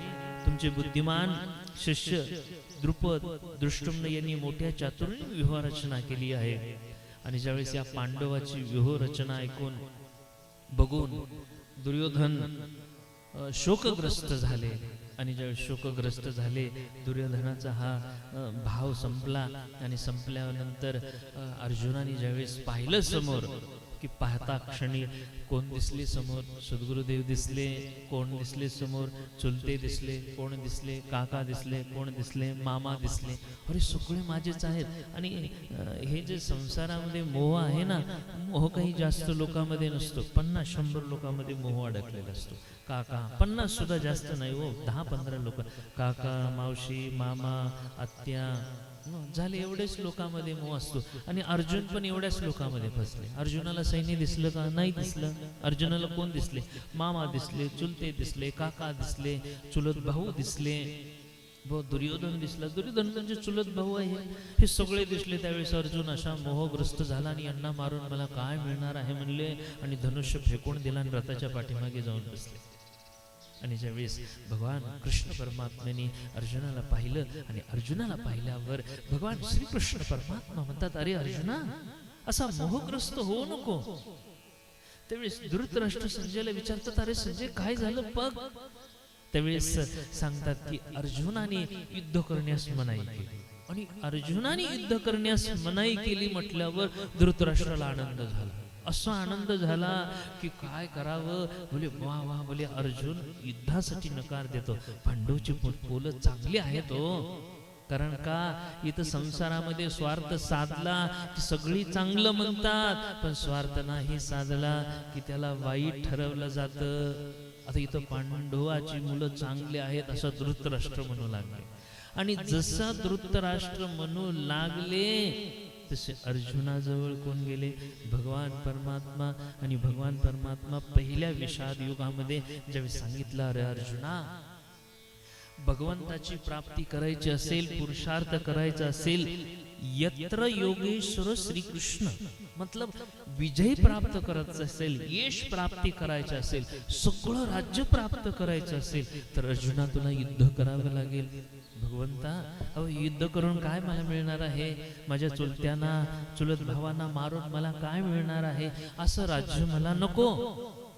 तुमचे बुद्धिमान शिष्य द्रुपद दृष्टुम्न यांनी मोठ्या चातुर्य व्यूहरचना केली आहे. आणि ज्यावेळेस या पांडवाची व्यूहरचना ऐकून बघून दुर्योधन शोकग्रस्त झाले. आणि ज्यावेळेस शोकग्रस्त झाले, दुर्योधनाचा हा भाव संपला. आणि संपल्यानंतर अर्जुनाने ज्यावेळेस पाहिलं समोर, की पाहता क्षणी कोण दिसले समोर, सद्गुरुदेव दिसले, कोण दिसले समोर, चुलते दिसले, कोण दिसले, काका दिसले, कोण दिसले, मामा दिसले, अरे सगळे माझेच आहेत. आणि हे जे संसारामध्ये मोह आहे ना, मोह काही जास्त लोकांमध्ये नसतो, 50-100 लोकांमध्ये मोह अडकलेला असतो. काका 50 सुद्धा जास्त नाही हो, 10-15 लोक, काका, मावशी, मामा, आत्या झाले, एवढेच लोकांमध्ये मोह असतो. आणि अर्जुन पण एवढ्याच लोकांमध्ये फसले. अर्जुनाला सैन्य दिसलं का? नाही दिसलं. अर्जुनाला कोण दिसले? मामा दिसले, चुलते दिसले, काका दिसले, चुलत भाऊ दिसले, दुर्योधन दिसला. दुर्योधन म्हणजे चुलत भाऊ आहे, हे सगळे दिसले. त्यावेळेस अर्जुन अशा मोहग्रस्त झाला आणि यांना मारून मला काय मिळणार आहे म्हणले आणि धनुष्य फेकून दिला आणि रथाच्या पाठीमागे जाऊन बसले. आणि ज्यावेळेस भगवान कृष्ण परमात्म्याने अर्जुनाला पाहिलं आणि अर्जुनाला पाहिल्यावर भगवान श्रीकृष्ण परमात्मा म्हणतात, अरे अर्जुना, असा मोहग्रस्त होऊ नको. त्यावेळेस धृतराष्ट्र संजयला विचारतात, अरे संजय काय झालं बघ. त्यावेळेस सांगतात की अर्जुनाने युद्ध करण्यास मनाई केली. आणि अर्जुनाने युद्ध करण्यास मनाई केली म्हटल्यावर धृतराष्ट्राला आनंद झाला. असा आनंद झाला की काय करावं. बोले वा वा, बोले अर्जुन युद्धासाठी नकार देतो. पांडवची पोलं चांगली आहेत हो. कारण का इथं संसारामध्ये स्वार्थ साधला की सगळी चांगलं म्हणतात, पण स्वार्थ नाही साधला की त्याला वाईट ठरवलं जातं. आता इथं पांडवाची मुलं चांगली आहेत असं धृतराष्ट्र म्हणू लागले. आणि जसा धृतराष्ट्र म्हणू लागले तसे अर्जुनाजवळ कोण गेले? भगवान परमात्मा. आणि भगवान परमात्मा पहिल्या विषाद युगामध्ये ज्यावेळी सांगितलं, अरे अर्जुना, भगवंताची प्राप्ती करायची असेल, पुरुषार्थ करायचा असेल, यत्र योगेश्वर श्रीकृष्ण, मतलब विजय प्राप्त करायचं असेल, यश प्राप्ती करायचं असेल, सगळं राज्य प्राप्त करायचं असेल, तर अर्जुना तुला युद्ध करावं लागेल. भगवंता, अहो युद्ध करून काय मला मिळणार आहे? माझ्या चुलत्यांना, चुलत भावांना मारून मला काय मिळणार आहे? असं राज्य मला नको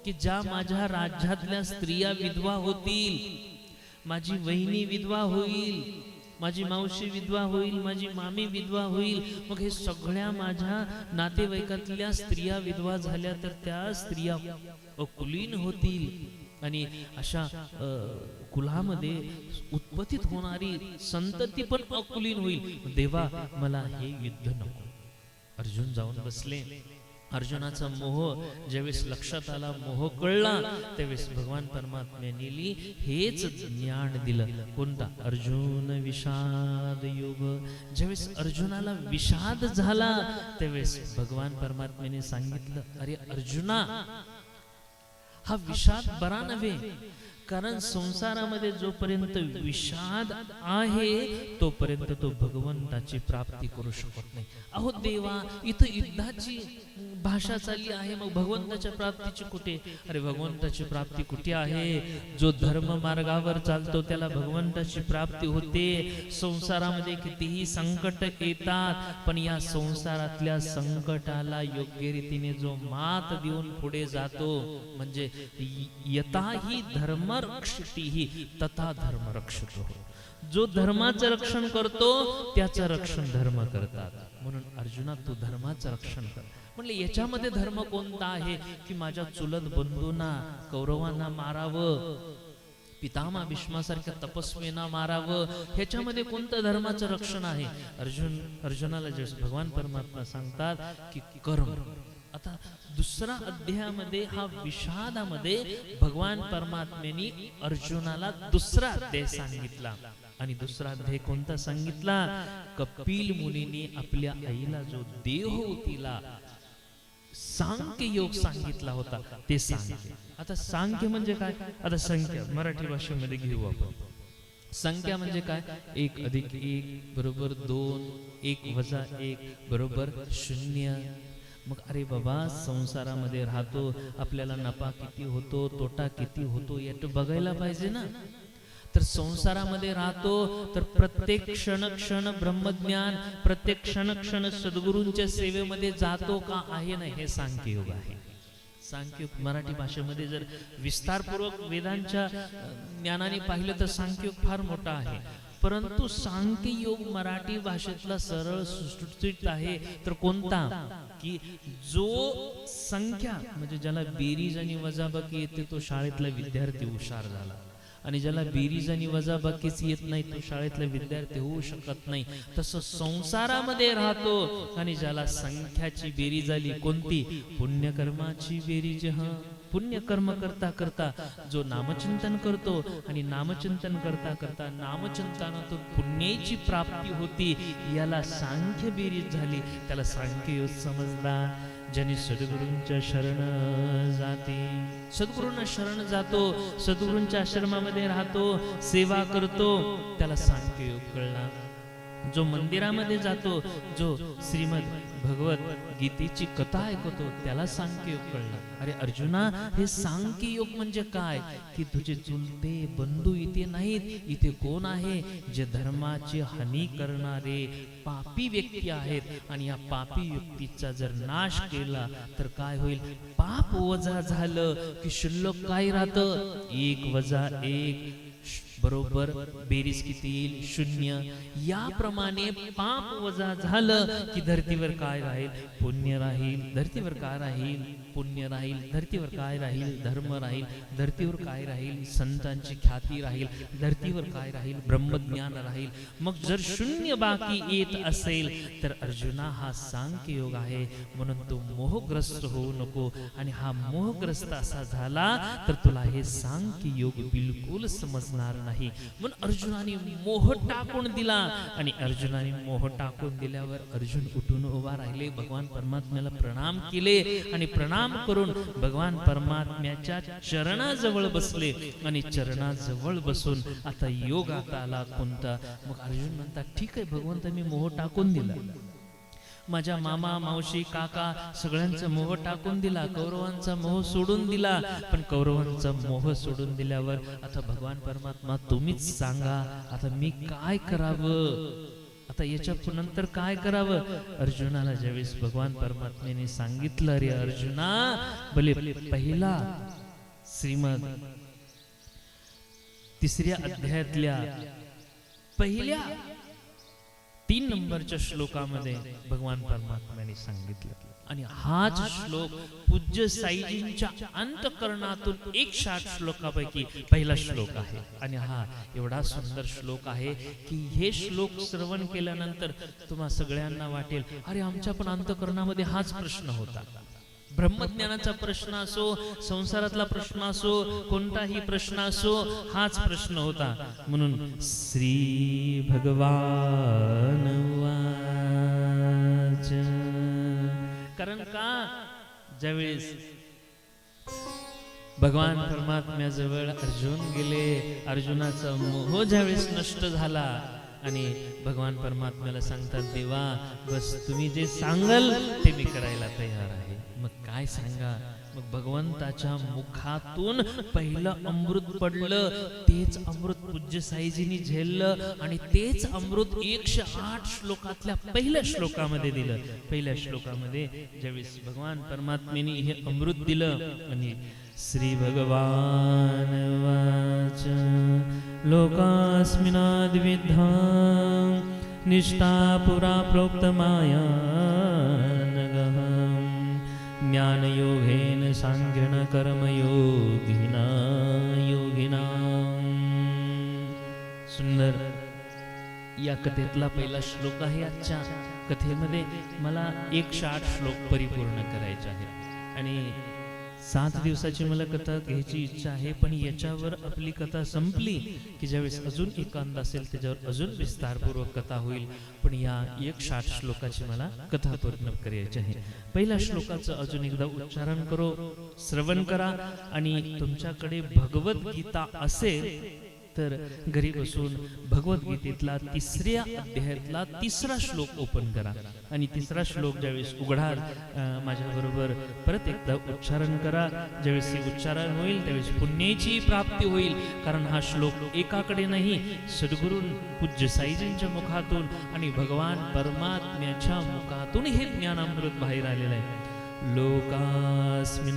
की ज्या माझ्या राज्यातल्या स्त्रिया विधवा होतील, माझी वहिनी विधवा होईल, माझी मावशी विधवा होईल, माझी मामी विधवा होईल. मग हे सगळ्या माझ्या नातेवाईकातल्या स्त्रिया विधवा झाल्या तर त्या स्त्रिया अकुलीन होतील आणि अशा कुलामध्ये उत्पत्तीत होणारी संतती पण अकुलीन होईल. देवा, मला हे युद्ध नको. अर्जुन जाऊन बसले अर्जुनाचा मोह ज्यावेळेस लक्षात आला, मोह कळला, त्यावेळेस भगवान परमात्म्याने हेच ज्ञान दिलं. कोणता? अर्जुन विषाद योग. ज्यावेळेस अर्जुनाला विषाद झाला त्यावेळेस भगवान परमात्म्याने सांगितलं, अरे अर्जुना, हा विषाद बरा नव्हे, कारण संसारामध्ये जोपर्यंत विषाद आहे तोपर्यंत तो भगवंताची प्राप्ती करू शकत नाही. अहो देवा, इथं युद्धाची भाषा चालली आहे, मग भगवंताच्या प्राप्तीची कुठे? अरे भगवंताची प्राप्ती कुठे आहे? जो धर्म मार्गावर चालतो त्याला भगवंताची प्राप्ती होते. संसारामध्ये कितीही संकट येतात, पण या संसारातल्या संकटाला योग्य रीतीने जो मात देऊन पुढे जातो, म्हणजे यथाही धर्म रक्षितिः तथा धर्म रक्षतो. जो धर्माचं रक्षण करतो त्याचं रक्षण धर्म करतात. म्हणून अर्जुना, तू धर्माचं रक्षण कर. म्हणले याच्यामध्ये धर्म कोणता आहे की माझ्या चुलत बंधूंना, कौरवांना मारावं, पितामह भीष्मासारख्या तपस्वींना मारावं, ह्याच्यामध्ये कोणतं धर्माचं रक्षण आहे? अर्जुनाला जे भगवान परमात्मा सांगतात की कर्म. आता दुसरा अध्यायामध्ये हा विषादामध्ये भगवान परमात्म्याने अर्जुनाला दुसरा अध्याय सांगितला. आणि दुसरा अध्याय कोणता सांगितला? कपिल मुनीने आपल्या आईला जो देह होतीला सांख्य योग सांगितला होता ते सांगितले. आता सांख्य म्हणजे काय? आता संख्या मराठी भाषेमध्ये घेऊ आपण. संख्या म्हणजे काय? 1 + 1 = 2, 1 - 1 = 0. मग अरे बाबा, संसारामध्ये राहतो, आपल्याला नफा किती होतो, तोटा किती होतो यात बघायला पाहिजे ना. तर संसारामध्ये राहतो तर प्रत्येक क्षण ब्रह्मज्ञान, प्रत्येक क्षण सद्गुरूंच्या सेवेमध्ये जातो का आहे ना, हे सांख्ययोग आहे. सांख्ययोग मराठी भाषेमध्ये जर विस्तारपूर्वक वेदांच्या ज्ञानाने पाहिलं तर सांख्ययोग फार मोठा आहे. परंतु सांख्ययोग मराठी भाषेतला सरळ सुटसुटीत आहे तर कोणता? की जो संख्या म्हणजे ज्याला बेरीज आणि वजाबाकी येते तो शाळेतला विद्यार्थी हुशार झाला, आणि ज्याला बेरीज आणि वजाबाकीच येत नाही तो शाळेतला विद्यार्थी होऊ शकत नाही. तसं संसारामध्ये राहतो आणि ज्याला संख्याची बेरीज आली, कोणती? पुण्यकर्माची बेरीज. पुण्यकर्म करता करता जो नामचिंतन करतो आणि नामचिंतन करता करता नामचिंतनातून पुण्याची प्राप्ती होती, याला सांख्य बेरीज झाली, त्याला सांख्ययोग समजला. ज्याने सद्गुरूंच्या शरण जाते, सद्गुरूंना शरण जातो, सद्गुरूंच्या आश्रमामध्ये राहतो, सेवा करतो, त्याला सांख्ययोग कळला. जो मंदिरामध्ये जातो, जो श्रीमद भगवत गीतेची कथा ऐकतो, त्याला सांख्ययोग कळला. अरे अर्जुना, हे सांख्ययोग म्हणजे काय? की तुझे चुलते बंधू इथे नाहीत, इथे कोण आहे? जे धर्माची हानी करणारे पापी व्यक्ती आहेत, आणि या पापी व्यक्तीचा जर नाश केला तर काय होईल? पाप वजा झालं की शिल्लक काय राहतं? 1 - 1 बरोबर बेरीज किती येईल? 0. याप्रमाणे पाप वजा झालं की धर्तीवर काय राहील? पुण्य राहील. धर्तीवर काय राहील? पुण्य राहील. धर्तीवर काय राहील? धर्म राहील. धर्तीवर काय राहील? संतांची ख्याती राहील. धर्तीवर काय राहील? ब्रह्मज्ञान राहील. मग जर 0 बाकी येत असेल तर अर्जुना, हा सांख्ययोग आहे. म्हणून तू मोहग्रस्त होऊ नको, आणि हा मोहग्रस्त असा झाला तर तुला हे सांख्ययोग बिलकुल समजणार नाही. म्हणून अर्जुनाने मोह टाकून दिला, आणि अर्जुनाने मोह टाकून दिल्यावर अर्जुन उठून उभा राहिले, भगवान परमात्म्याला प्रणाम केले, आणि प्रणाम करून भगवान परमात्म्याच्या चरणाजवळ बसले. आणि चरणाजवळ बसून आता योग आता आला कोणता? मग अर्जुन म्हणतात, ठीक आहे भगवंत, मी मोह टाकून दिला, माझ्या मामा मावशी काका सगळ्यांचा मोह टाकून दिला, कौरवांचा मोह सोडून दिला. पण कौरवांचा मोह सोडून दिल्यावर आता भगवान परमात्मा तुम्हीच सांगा, आता मी काय करावं? आता याच्या नंतर काय करावं? अर्जुनाला ज्यावेळेस भगवान परमात्म्याने सांगितलं, रे अर्जुना, भले पहिला श्रीमद 3ऱ्या अध्यायातल्या पहिल्या 3 नंबरच्या श्लोकामध्ये भगवान परमात्म्याने सांगितलं, आणि हाच श्लोक पूज्य साईजींच्या अंतःकरणातून 160 श्लोकापैकी पहिला श्लोक आहे. आणि हा एवढा सुंदर श्लोक आहे की हे श्लोक श्रवण केल्यानंतर तुम्हा सगळ्यांना वाटेल, अरे आमच्या पण अंतःकरणामध्ये हाच प्रश्न होता. ब्रह्मज्ञानाचा प्रश्न असो, संसारातला प्रश्न असो, कोणताही प्रश्न असो, हाच प्रश्न होता. म्हणून श्री भगवान वाच. कारण का, ज्यावेळेस भगवान परमात्म्याजवळ अर्जुन गेले, अर्जुनाचा मोह ज्यावेळेस नष्ट झाला आणि भगवान परमात्म्याला सांगतात, देवा बस तुम्ही जे सांगाल ते मी करायला तयार आहे. मग काय सांगा. मग भगवंताच्या मुखातून पहिलं अमृत पडलं, तेच अमृत पूज्य साईजींनी झेललं आणि तेच अमृत 108 श्लोकातल्या पहिल्या श्लोकामध्ये दिलं. पहिल्या श्लोकामध्ये ज्यावेळेस भगवान परमात्म्याने हे अमृत दिलं आणि श्री भगवान वाच. लोकास्मिनाद्विधा निष्ठा पुरा प्रोक्त माया ज्ञानयोगेन सांख्येन कर्मयोगिना योगिना. सुंदर या कथेतला पहिला श्लोक आहे. आजच्या कथेमध्ये मला 108 श्लोक परिपूर्ण करायचे आहेत आणि 7 दिवसाची मला कथा घ्यायची इच्छा आहे. पण याच्यावर आपली कथा संपली की ज्यावेळेस अजून एकांत असेल त्याच्यावर अजून विस्तारपूर्वक कथा होईल. पण या 108 श्लोकाची मला कथा पूर्ण करायची आहे. पहिल्या श्लोकाचं अजून एकदा उच्चारण करो, श्रवण करा आणि तुमच्याकडे भगवद्गीता असेल तर घरी बसून भगवद्गीतेतला 3ऱ्या अध्यायातला 3रा श्लोक ओपन करा आणि 3रा श्लोक ज्यावेळेस उघडाल माझ्याबरोबर परत एकदा उच्चारण करा. ज्यावेळेस हे उच्चारण होईल त्यावेळेस पुण्याची प्राप्ती होईल. कारण हा श्लोक एकाकडे नाही, सद्गुरू पूज्य साईजींच्या मुखातून आणि भगवान परमात्म्याच्या मुखातून हे ज्ञानामृत बाहेर आलेलं आहे. लोकास्मिनाद्विधा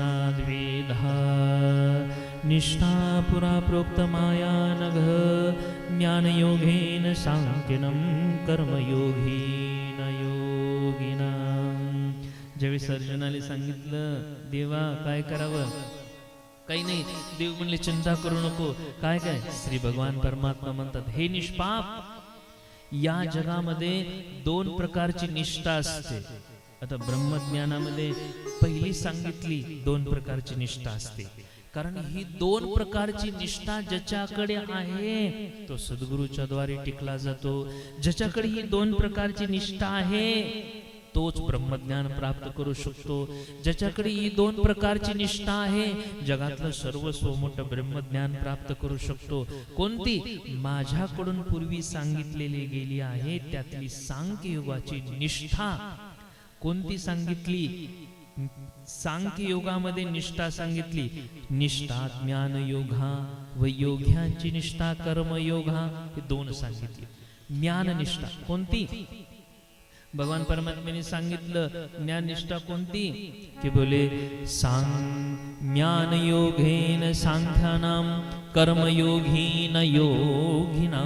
निष्ठा पुरा प्रोक्त माया नघ ज्ञानयोगेन सांख्येनं कर्मयोगीन योगिना. ज्यावेळेस अर्जुनाने सांगितलं, देवा काय करावं, काही नाही. देव म्हणले, चिंता करू नको. काय काय. श्री भगवान परमात्मा म्हणतात, हे निष्पाप, या जगामध्ये 2 प्रकारची निष्ठा असते. आता ब्रह्मज्ञानामध्ये पहिली सांगितली 2 प्रकारची निष्ठा असते. कारण ही 2 प्रकारची निष्ठा ज्याच्याकडे आहे तो सद्गुरूच्या द्वारे टिकला जातो. ज्याच्याकडे ही 2 प्रकारची निष्ठा आहे तोच ब्रह्मज्ञान प्राप्त करू शकतो. ज्याच्याकडे ही 2 प्रकारची निष्ठा आहे जगातलं सर्वस्व मोठं ब्रह्मज्ञान प्राप्त करू शकतो. कोणती? माझ्याकडून पूर्वी सांगितलेली गेली आहे त्यातली सांख्य योगाची निष्ठा. कोणती सांगितली? सांख्य योगामध्ये निष्ठा सांगितली. निष्ठा ज्ञान योगा व योग्यांची निष्ठा कर्म योगा, हे 2 सांगितले. ज्ञान निष्ठा कोणती? भगवान परमात्म्याने सांगितलं ज्ञान निष्ठा कोणती की बोले ज्ञान योगेन सांख्यानाम कर्मयोगीन योगिना.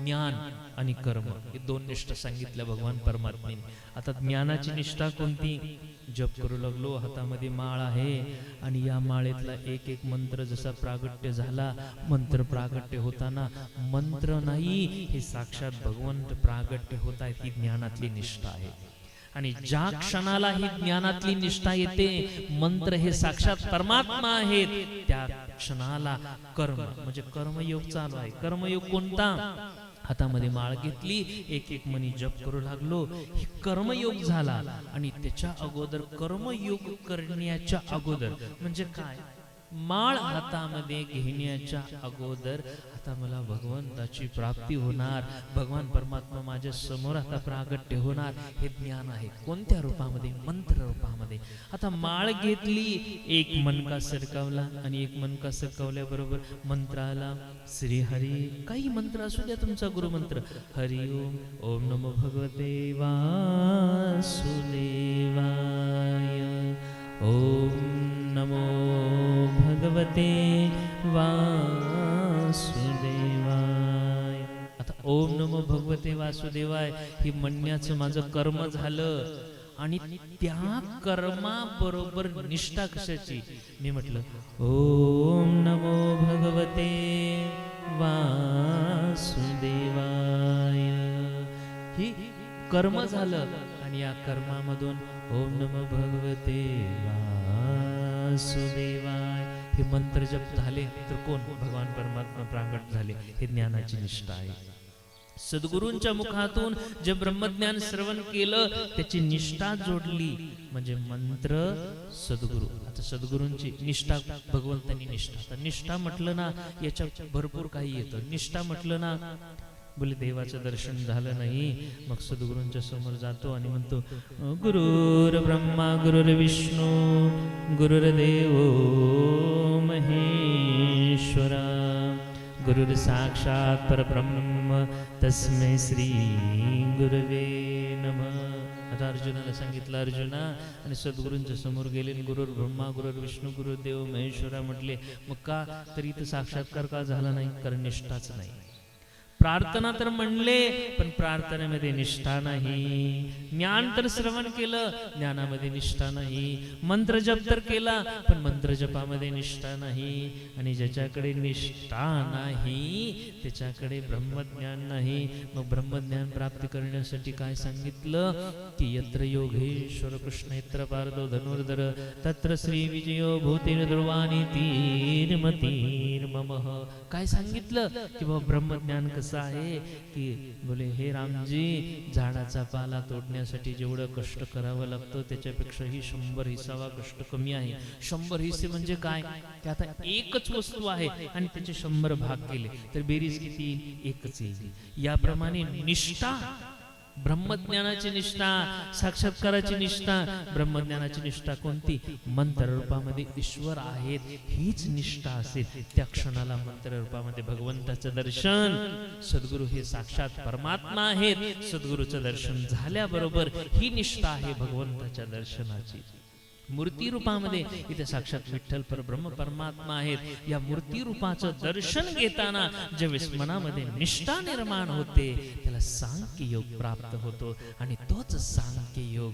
ज्ञान आणि कर्म हे 2 निष्ठा सांगितल्या भगवान परमात्म्याने. आता ज्ञानाची निष्ठा कोणती? जप करू लागलो, हातामध्ये माळ आहे आणि या माळेतला एक एक मंत्र जसा प्रागट्य झाला, मंत्र प्रागट्य होताना मंत्र नाही, हे साक्षात भगवंत प्रागट्य होत आहे, ही ज्ञानातली निष्ठा आहे. आणि ज्या क्षणाला ही ज्ञानातली निष्ठा येते, मंत्र हे साक्षात परमात्मा आहेत, त्या क्षणाला कर्म म्हणजे कर्मयोग चालू आहे. कर्मयोग कोणता? हातामध्ये माळ घेतली, एक एक मनी जप करू लागलो, ही कर्मयोग झाला. आणि त्याच्या अगोदर कर्मयोग करण्याच्या अगोदर म्हणजे काय? माळ हातामध्ये घेण्याच्या अगोदर आता मला भगवंताची प्राप्ती होणार, भगवान परमात्मा माझ्या समोर आता प्रागट्य होणार, हे ज्ञान आहे. कोणत्या रूपामध्ये? मंत्र रूपामध्ये. आता माळ घेतली, एक मनका सरकवला आणि एक मनका सरकवल्याबरोबर मंत्राला श्री हरी, काही मंत्र असू द्या तुमचा गुरुमंत्र, हरि ओम, ओम नमो भगवते वासुदेवाय, ओम नमो भगवते वासुदेवाय. आता ओम नमो भगवते वासुदेवाय ही म्हणण्याचं माझं कर्म झालं आणि त्या कर्माबरोबर निष्ठा कशाची? मी म्हटलं ओम नमो भगवते वासुदेवाय, ही कर्म झालं. आणि या कर्मामधून ओम नमो भगवते वासुदेवाय हे मंत्र जप झाले तर कोण भगवान परमात्मा प्रागट झाले, हे ज्ञानाची निष्ठा आहे. सद्गुरूंच्या मुखातून जे ब्रह्मज्ञान श्रवण केलं त्याची निष्ठा जोडली म्हणजे मंत्र सद्गुरू. आता सद्गुरूंची निष्ठा, भगवंतांनी निष्ठा. आता निष्ठा म्हटलं ना याच्यात भरपूर काही येतं. निष्ठा म्हटलं ना बोले देवाचं दर्शन झालं नाही, मग सद्गुरूंच्या समोर जातो आणि म्हणतो गुरुर ब्रह्मा गुरुर विष्णू गुरुर्देव महेश्वरा गुरुर साक्षात परब्रह्म तस्मै श्री गुरवे नमः. आता अर्जुनाला सांगितलं अर्जुना, आणि सद्गुरूंच्या समोर गेले, गुरुर ब्रह्मा गुरुर विष्णू गुरुदेव महेश्वरा म्हटले. मग का तरी इथं साक्षात्कार का झाला नाही? कारण निष्ठाच नाही. प्रार्थना तर म्हणले पण प्रार्थनेमध्ये निष्ठा नाही. ज्ञान तर श्रवण केलं, ज्ञानामध्ये निष्ठा नाही. मंत्र जप तर केला पण मंत्र जपामध्ये निष्ठा नाही. आणि ज्याच्याकडे निष्ठा नाही त्याच्याकडे ब्रह्मज्ञान नाही. मग ब्रह्मज्ञान प्राप्त करण्यासाठी काय सांगितलं की यत्र योगेश्वर कृष्ण यत्र पार्दो धनुर्धर तत्र श्री विजयो भूतेन ध्रुवानी तीर्मतीर्ममः. काय सांगितलं की बाबा ब्रह्मज्ञान कसं आहे की बोले हे रामजी, झाडाचा पाला तोडण्यासाठी जेवढं कष्ट करावं लागतं त्याच्यापेक्षाही 100 हिस्सावा कष्ट कमी आहे. 100 हिस्से म्हणजे काय की आता एकच वस्तू आहे आणि त्याचे 100 भाग केले तर बेरीज किती? एकच येईल. याप्रमाणे निष्ठा, ब्रह्मज्ञानाची निष्ठा, साक्षात्काराची निष्ठा. ब्रह्मज्ञानाची निष्ठा कोणती? मंत्र रूपामध्ये ईश्वर आहेत हीच निष्ठा असेल त्या क्षणाला मंत्र रूपामध्ये भगवंताचं दर्शन. सद्गुरू हे साक्षात परमात्मा आहेत. सद्गुरूचं दर्शन झाल्याबरोबर ही निष्ठा आहे भगवंताच्या दर्शनाची. मूर्ती रूपामध्ये इथे साक्षात विठ्ठल परब्रह्म परमात्मा आहेत. या मूर्ती रूपाचं दर्शन घेताना ज्यावेळेस मनामध्ये निष्ठा निर्माण होते त्याला सांख्य योग प्राप्त होतो. आणि तोच सांख्य योग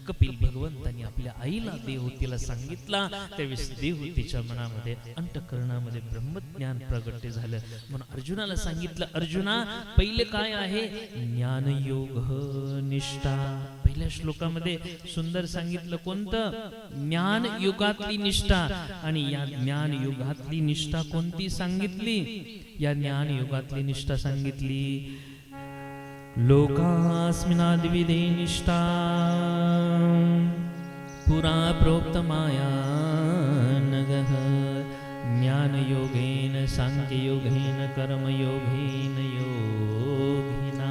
कपिल भगवंतांनी आपल्या आईला देवहूतीला सांगितला. त्यावेळेस देवहूतीच्या मनामध्ये अंतःकरणामध्ये ब्रह्मज्ञान प्रगट झालं. म्हणून अर्जुनाला सांगितलं अर्जुना पहिले काय आहे? ज्ञानयोग निष्ठा. पहिल्या श्लोकामध्ये सुंदर सांगितलं कोणतं? ज्ञान युगातली निष्ठा. आणि या ज्ञान युगातली निष्ठा कोणती सांगितली? या ज्ञान युगातली निष्ठा सांगितली लोकास्मिनाद्विदे निष्ठा पुरा प्रोक्त माया नगः ज्ञान योगेन सांख्य योगेन कर्म योगेन योगिना.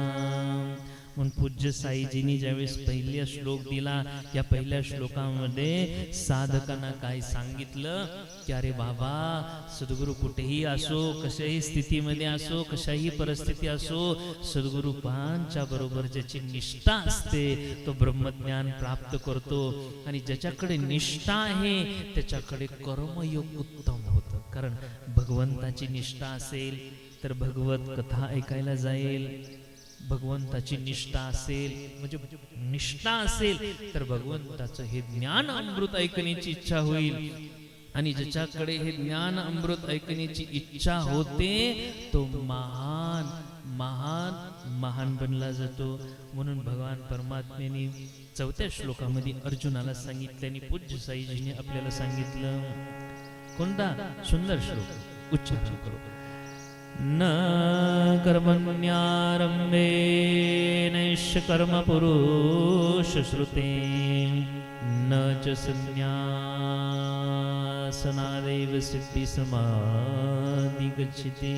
म्हणून पूज्य साईजींनी ज्यावेळेस पहिला श्लोक दिला, या पहिल्या श्लोकामध्ये साधकांना काय सांगितलं की अरे बाबा, सद्गुरू कुठेही असो, कशाही स्थितीमध्ये असो, कशाही परिस्थिती असो, सद्गुरूपांच्या बरोबर ज्याची निष्ठा असते तो ब्रह्मज्ञान प्राप्त करतो. आणि ज्याच्याकडे निष्ठा आहे त्याच्याकडे कर्मयोग उत्तम होतं. कारण भगवंताची निष्ठा असेल तर भगवत कथा ऐकायला जाईल. भगवंताची निष्ठा असेल म्हणजे निष्ठा असेल तर भगवंताचं हे ज्ञान अमृत ऐकण्याची इच्छा होईल. आणि ज्याच्याकडे हे ज्ञान अमृत ऐकण्याची इच्छा होते तो महान महान महान बनला जातो. म्हणून भगवान परमात्म्याने 4थ्या श्लोकामध्ये अर्जुनाला सांगितलं आणि पूज्य साईजींनी आपल्याला सांगितलं. कोणता सुंदर श्लोक उच्चारण करू. न कर्मण्यारंभे नैष्य कर्म पुरुष श्रुते न च संन्यासनादेव सिद्धी समाधि गच्छते.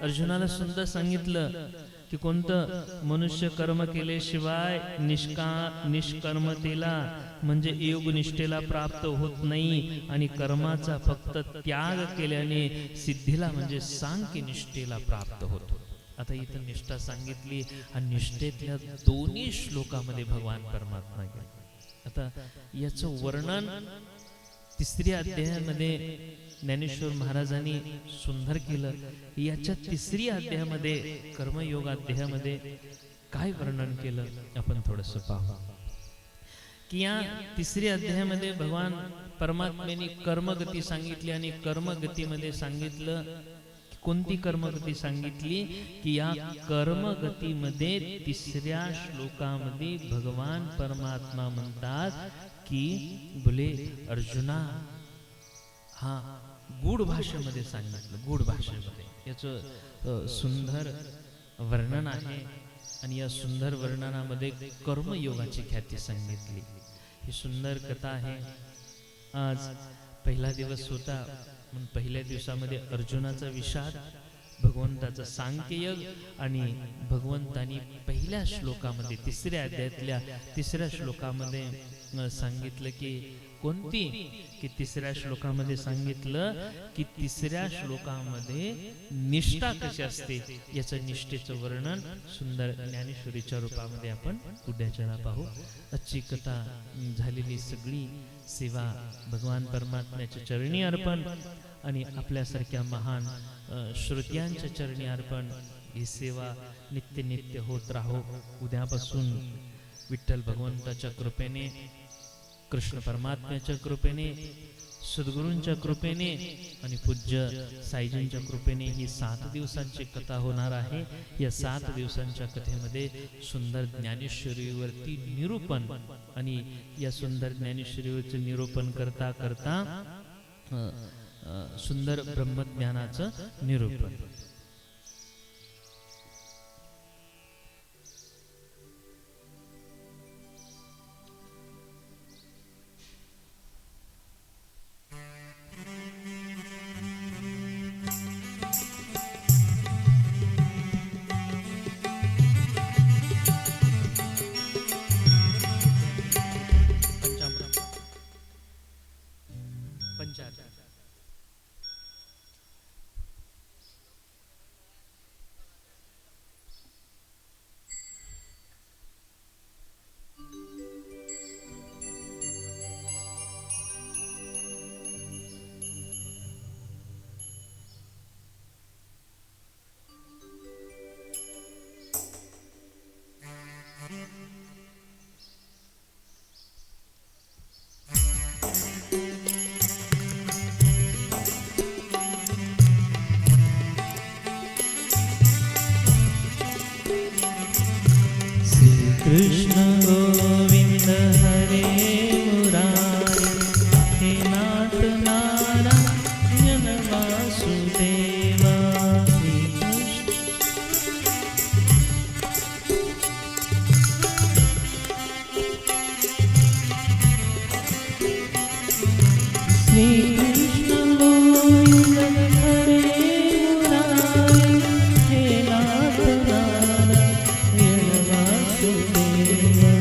अर्जुनाला सुंदर सांगितलं की कोणतं? मनुष्य कर्म केल्याशिवाय निष्कर्मतेला म्हणजे योगनिष्ठेला प्राप्त होत नाही. आणि कर्माचा फक्त त्याग केल्याने सिद्धीला म्हणजे सांख्य निष्ठेला प्राप्त होतो. आता इथं निष्ठा सांगितली आणि निष्ठेतल्या दोन्ही श्लोकामध्ये भगवान परमात्मा गेले. आता याचं वर्णन 3ऱ्या अध्यायामध्ये ज्ञानेश्वर महाराजांनी सुंदर केलं. याच्या 3ऱ्या अध्यायामध्ये कर्मयोग अध्यायामध्ये काय वर्णन केलं आपण थोडंसं पाहू की या 3ऱ्या अध्यायामध्ये भगवान परमात्म्याने कर्मगती सांगितली. आणि कर्मगतीमध्ये सांगितलं कोणती कर्मगती सांगितली की या कर्मगतीमध्ये तिसऱ्या श्लोकामध्ये भगवान परमात्मा म्हणतात की बोले अर्जुना, हा गूढ भाषेमध्ये सांगितलं, गूढ भाषेमध्ये याचं सुंदर वर्णन आहे आणि या सुंदर वर्णनामध्ये कर्मयोगाची ख्याती सांगितली। ही सुंदर कथा आहे। आज पहिला दिवस होता म्हणून पहिल्या दिवसामध्ये अर्जुनाचा विषाद, भगवंताचा सांख्ययोग आणि भगवंतानी पहिल्या श्लोकामध्ये तिसऱ्या अध्यायातल्या तिसऱ्या श्लोकामध्ये सांगितलं की कोणती, की तिसऱ्या श्लोकामध्ये सांगितलं की तिसऱ्या श्लोकामध्ये निष्ठा कशी असते याचं निष्ठेचं वर्णन सुंदर ज्ञानेश्वरीच्या रूपामध्ये आपण उद्याच्याला पाहू। आजची कथा झालेली सगळी सेवा भगवान परमात्म्याच्या चरणी अर्पण आणि आपल्यासारख्या महान श्रोत्यांच्या चरणी अर्पण। ही सेवा नित्य नित्य होत राहो। उद्यापासून विठ्ठल भगवंताच्या कृपेने, कृष्ण परमात्म्याच्या कृपेने, सद्गुरूंच्या कृपेने आणि पूज्य साईजींच्या कृपेने ही 7 दिवसांची कथा होणार आहे। या 7 दिवसांच्या कथेमध्ये सुंदर ज्ञानेश्वरीवरती निरूपण आणि या सुंदर ज्ञानेश्वरीवरचे निरूपण करता करता सुंदर ब्रह्मज्ञानाचं निरूपण। कृष्ण गोविंद हरे मुरारी, हे नाथ नारायण वासुदेवा। श्री कृष्ण गोविंद हरे मुरारी, हे नाथ नारायण वासुदेवा।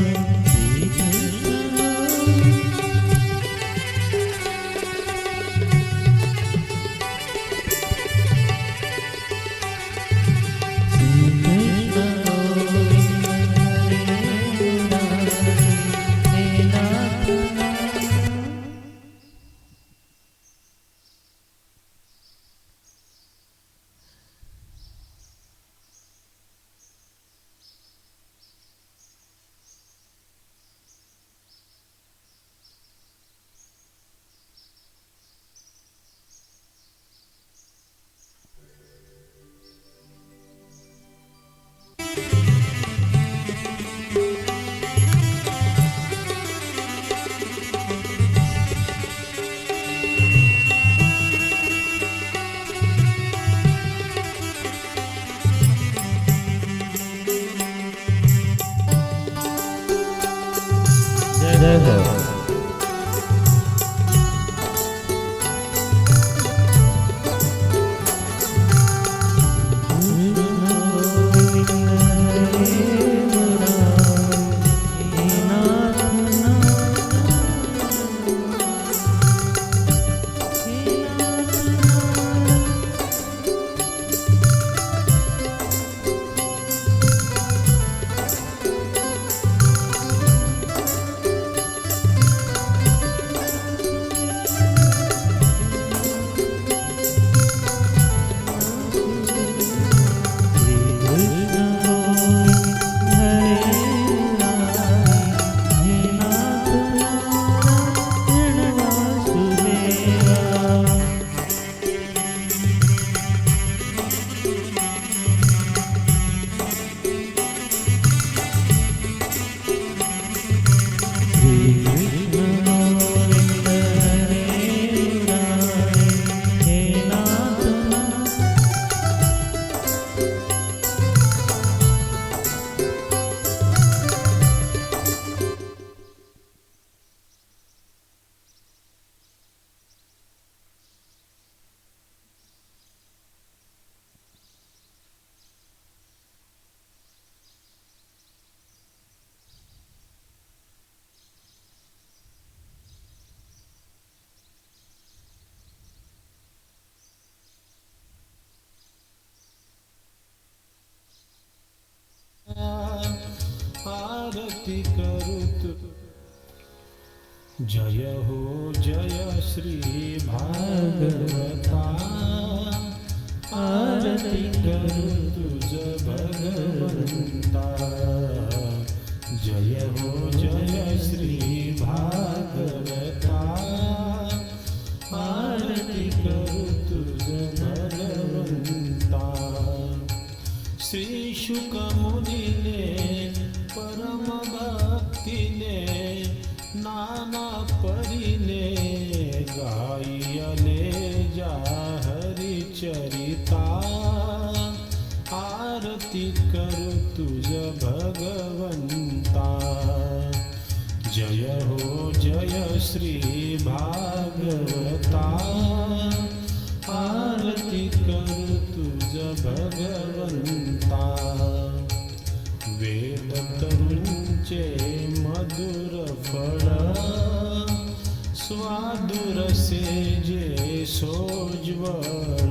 आरती करू जय हो जय श्री भागवता आरती करू तुझ भगवंता जय हो जय श्री भागवता आरती करू तुझ भगवंता श्री शुक मुनीने परम भक्तीने नाना परीने गायले जा हरि चरिता आरती कर तुझ भगवंता जय हो जय श्री भागवता आरती कर तुझ भगवंता वेद तरुंचे मधुर फळ स्वादुरसे जे सोज्वळ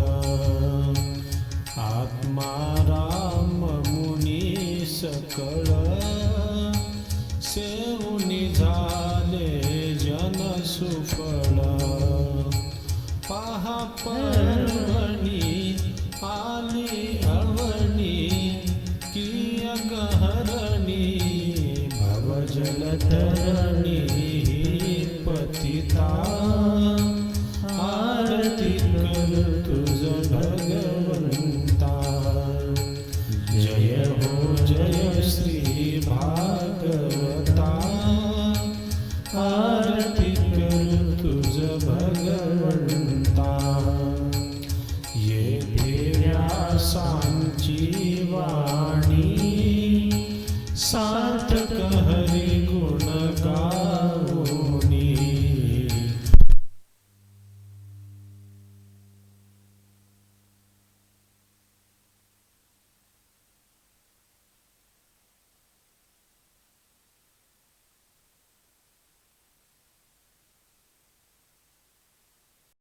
आत्मा राम मुनी सकळ सेवुनी झाले जन सुफळ पहा पर्वणी आली अवनी की अगहरणी भवजलतरणी पतिता आरती कर तुझ भगवंता जय हो जय श्री भागवता आरती कर तुझ भगवंता ये व्यासांची वाणी सात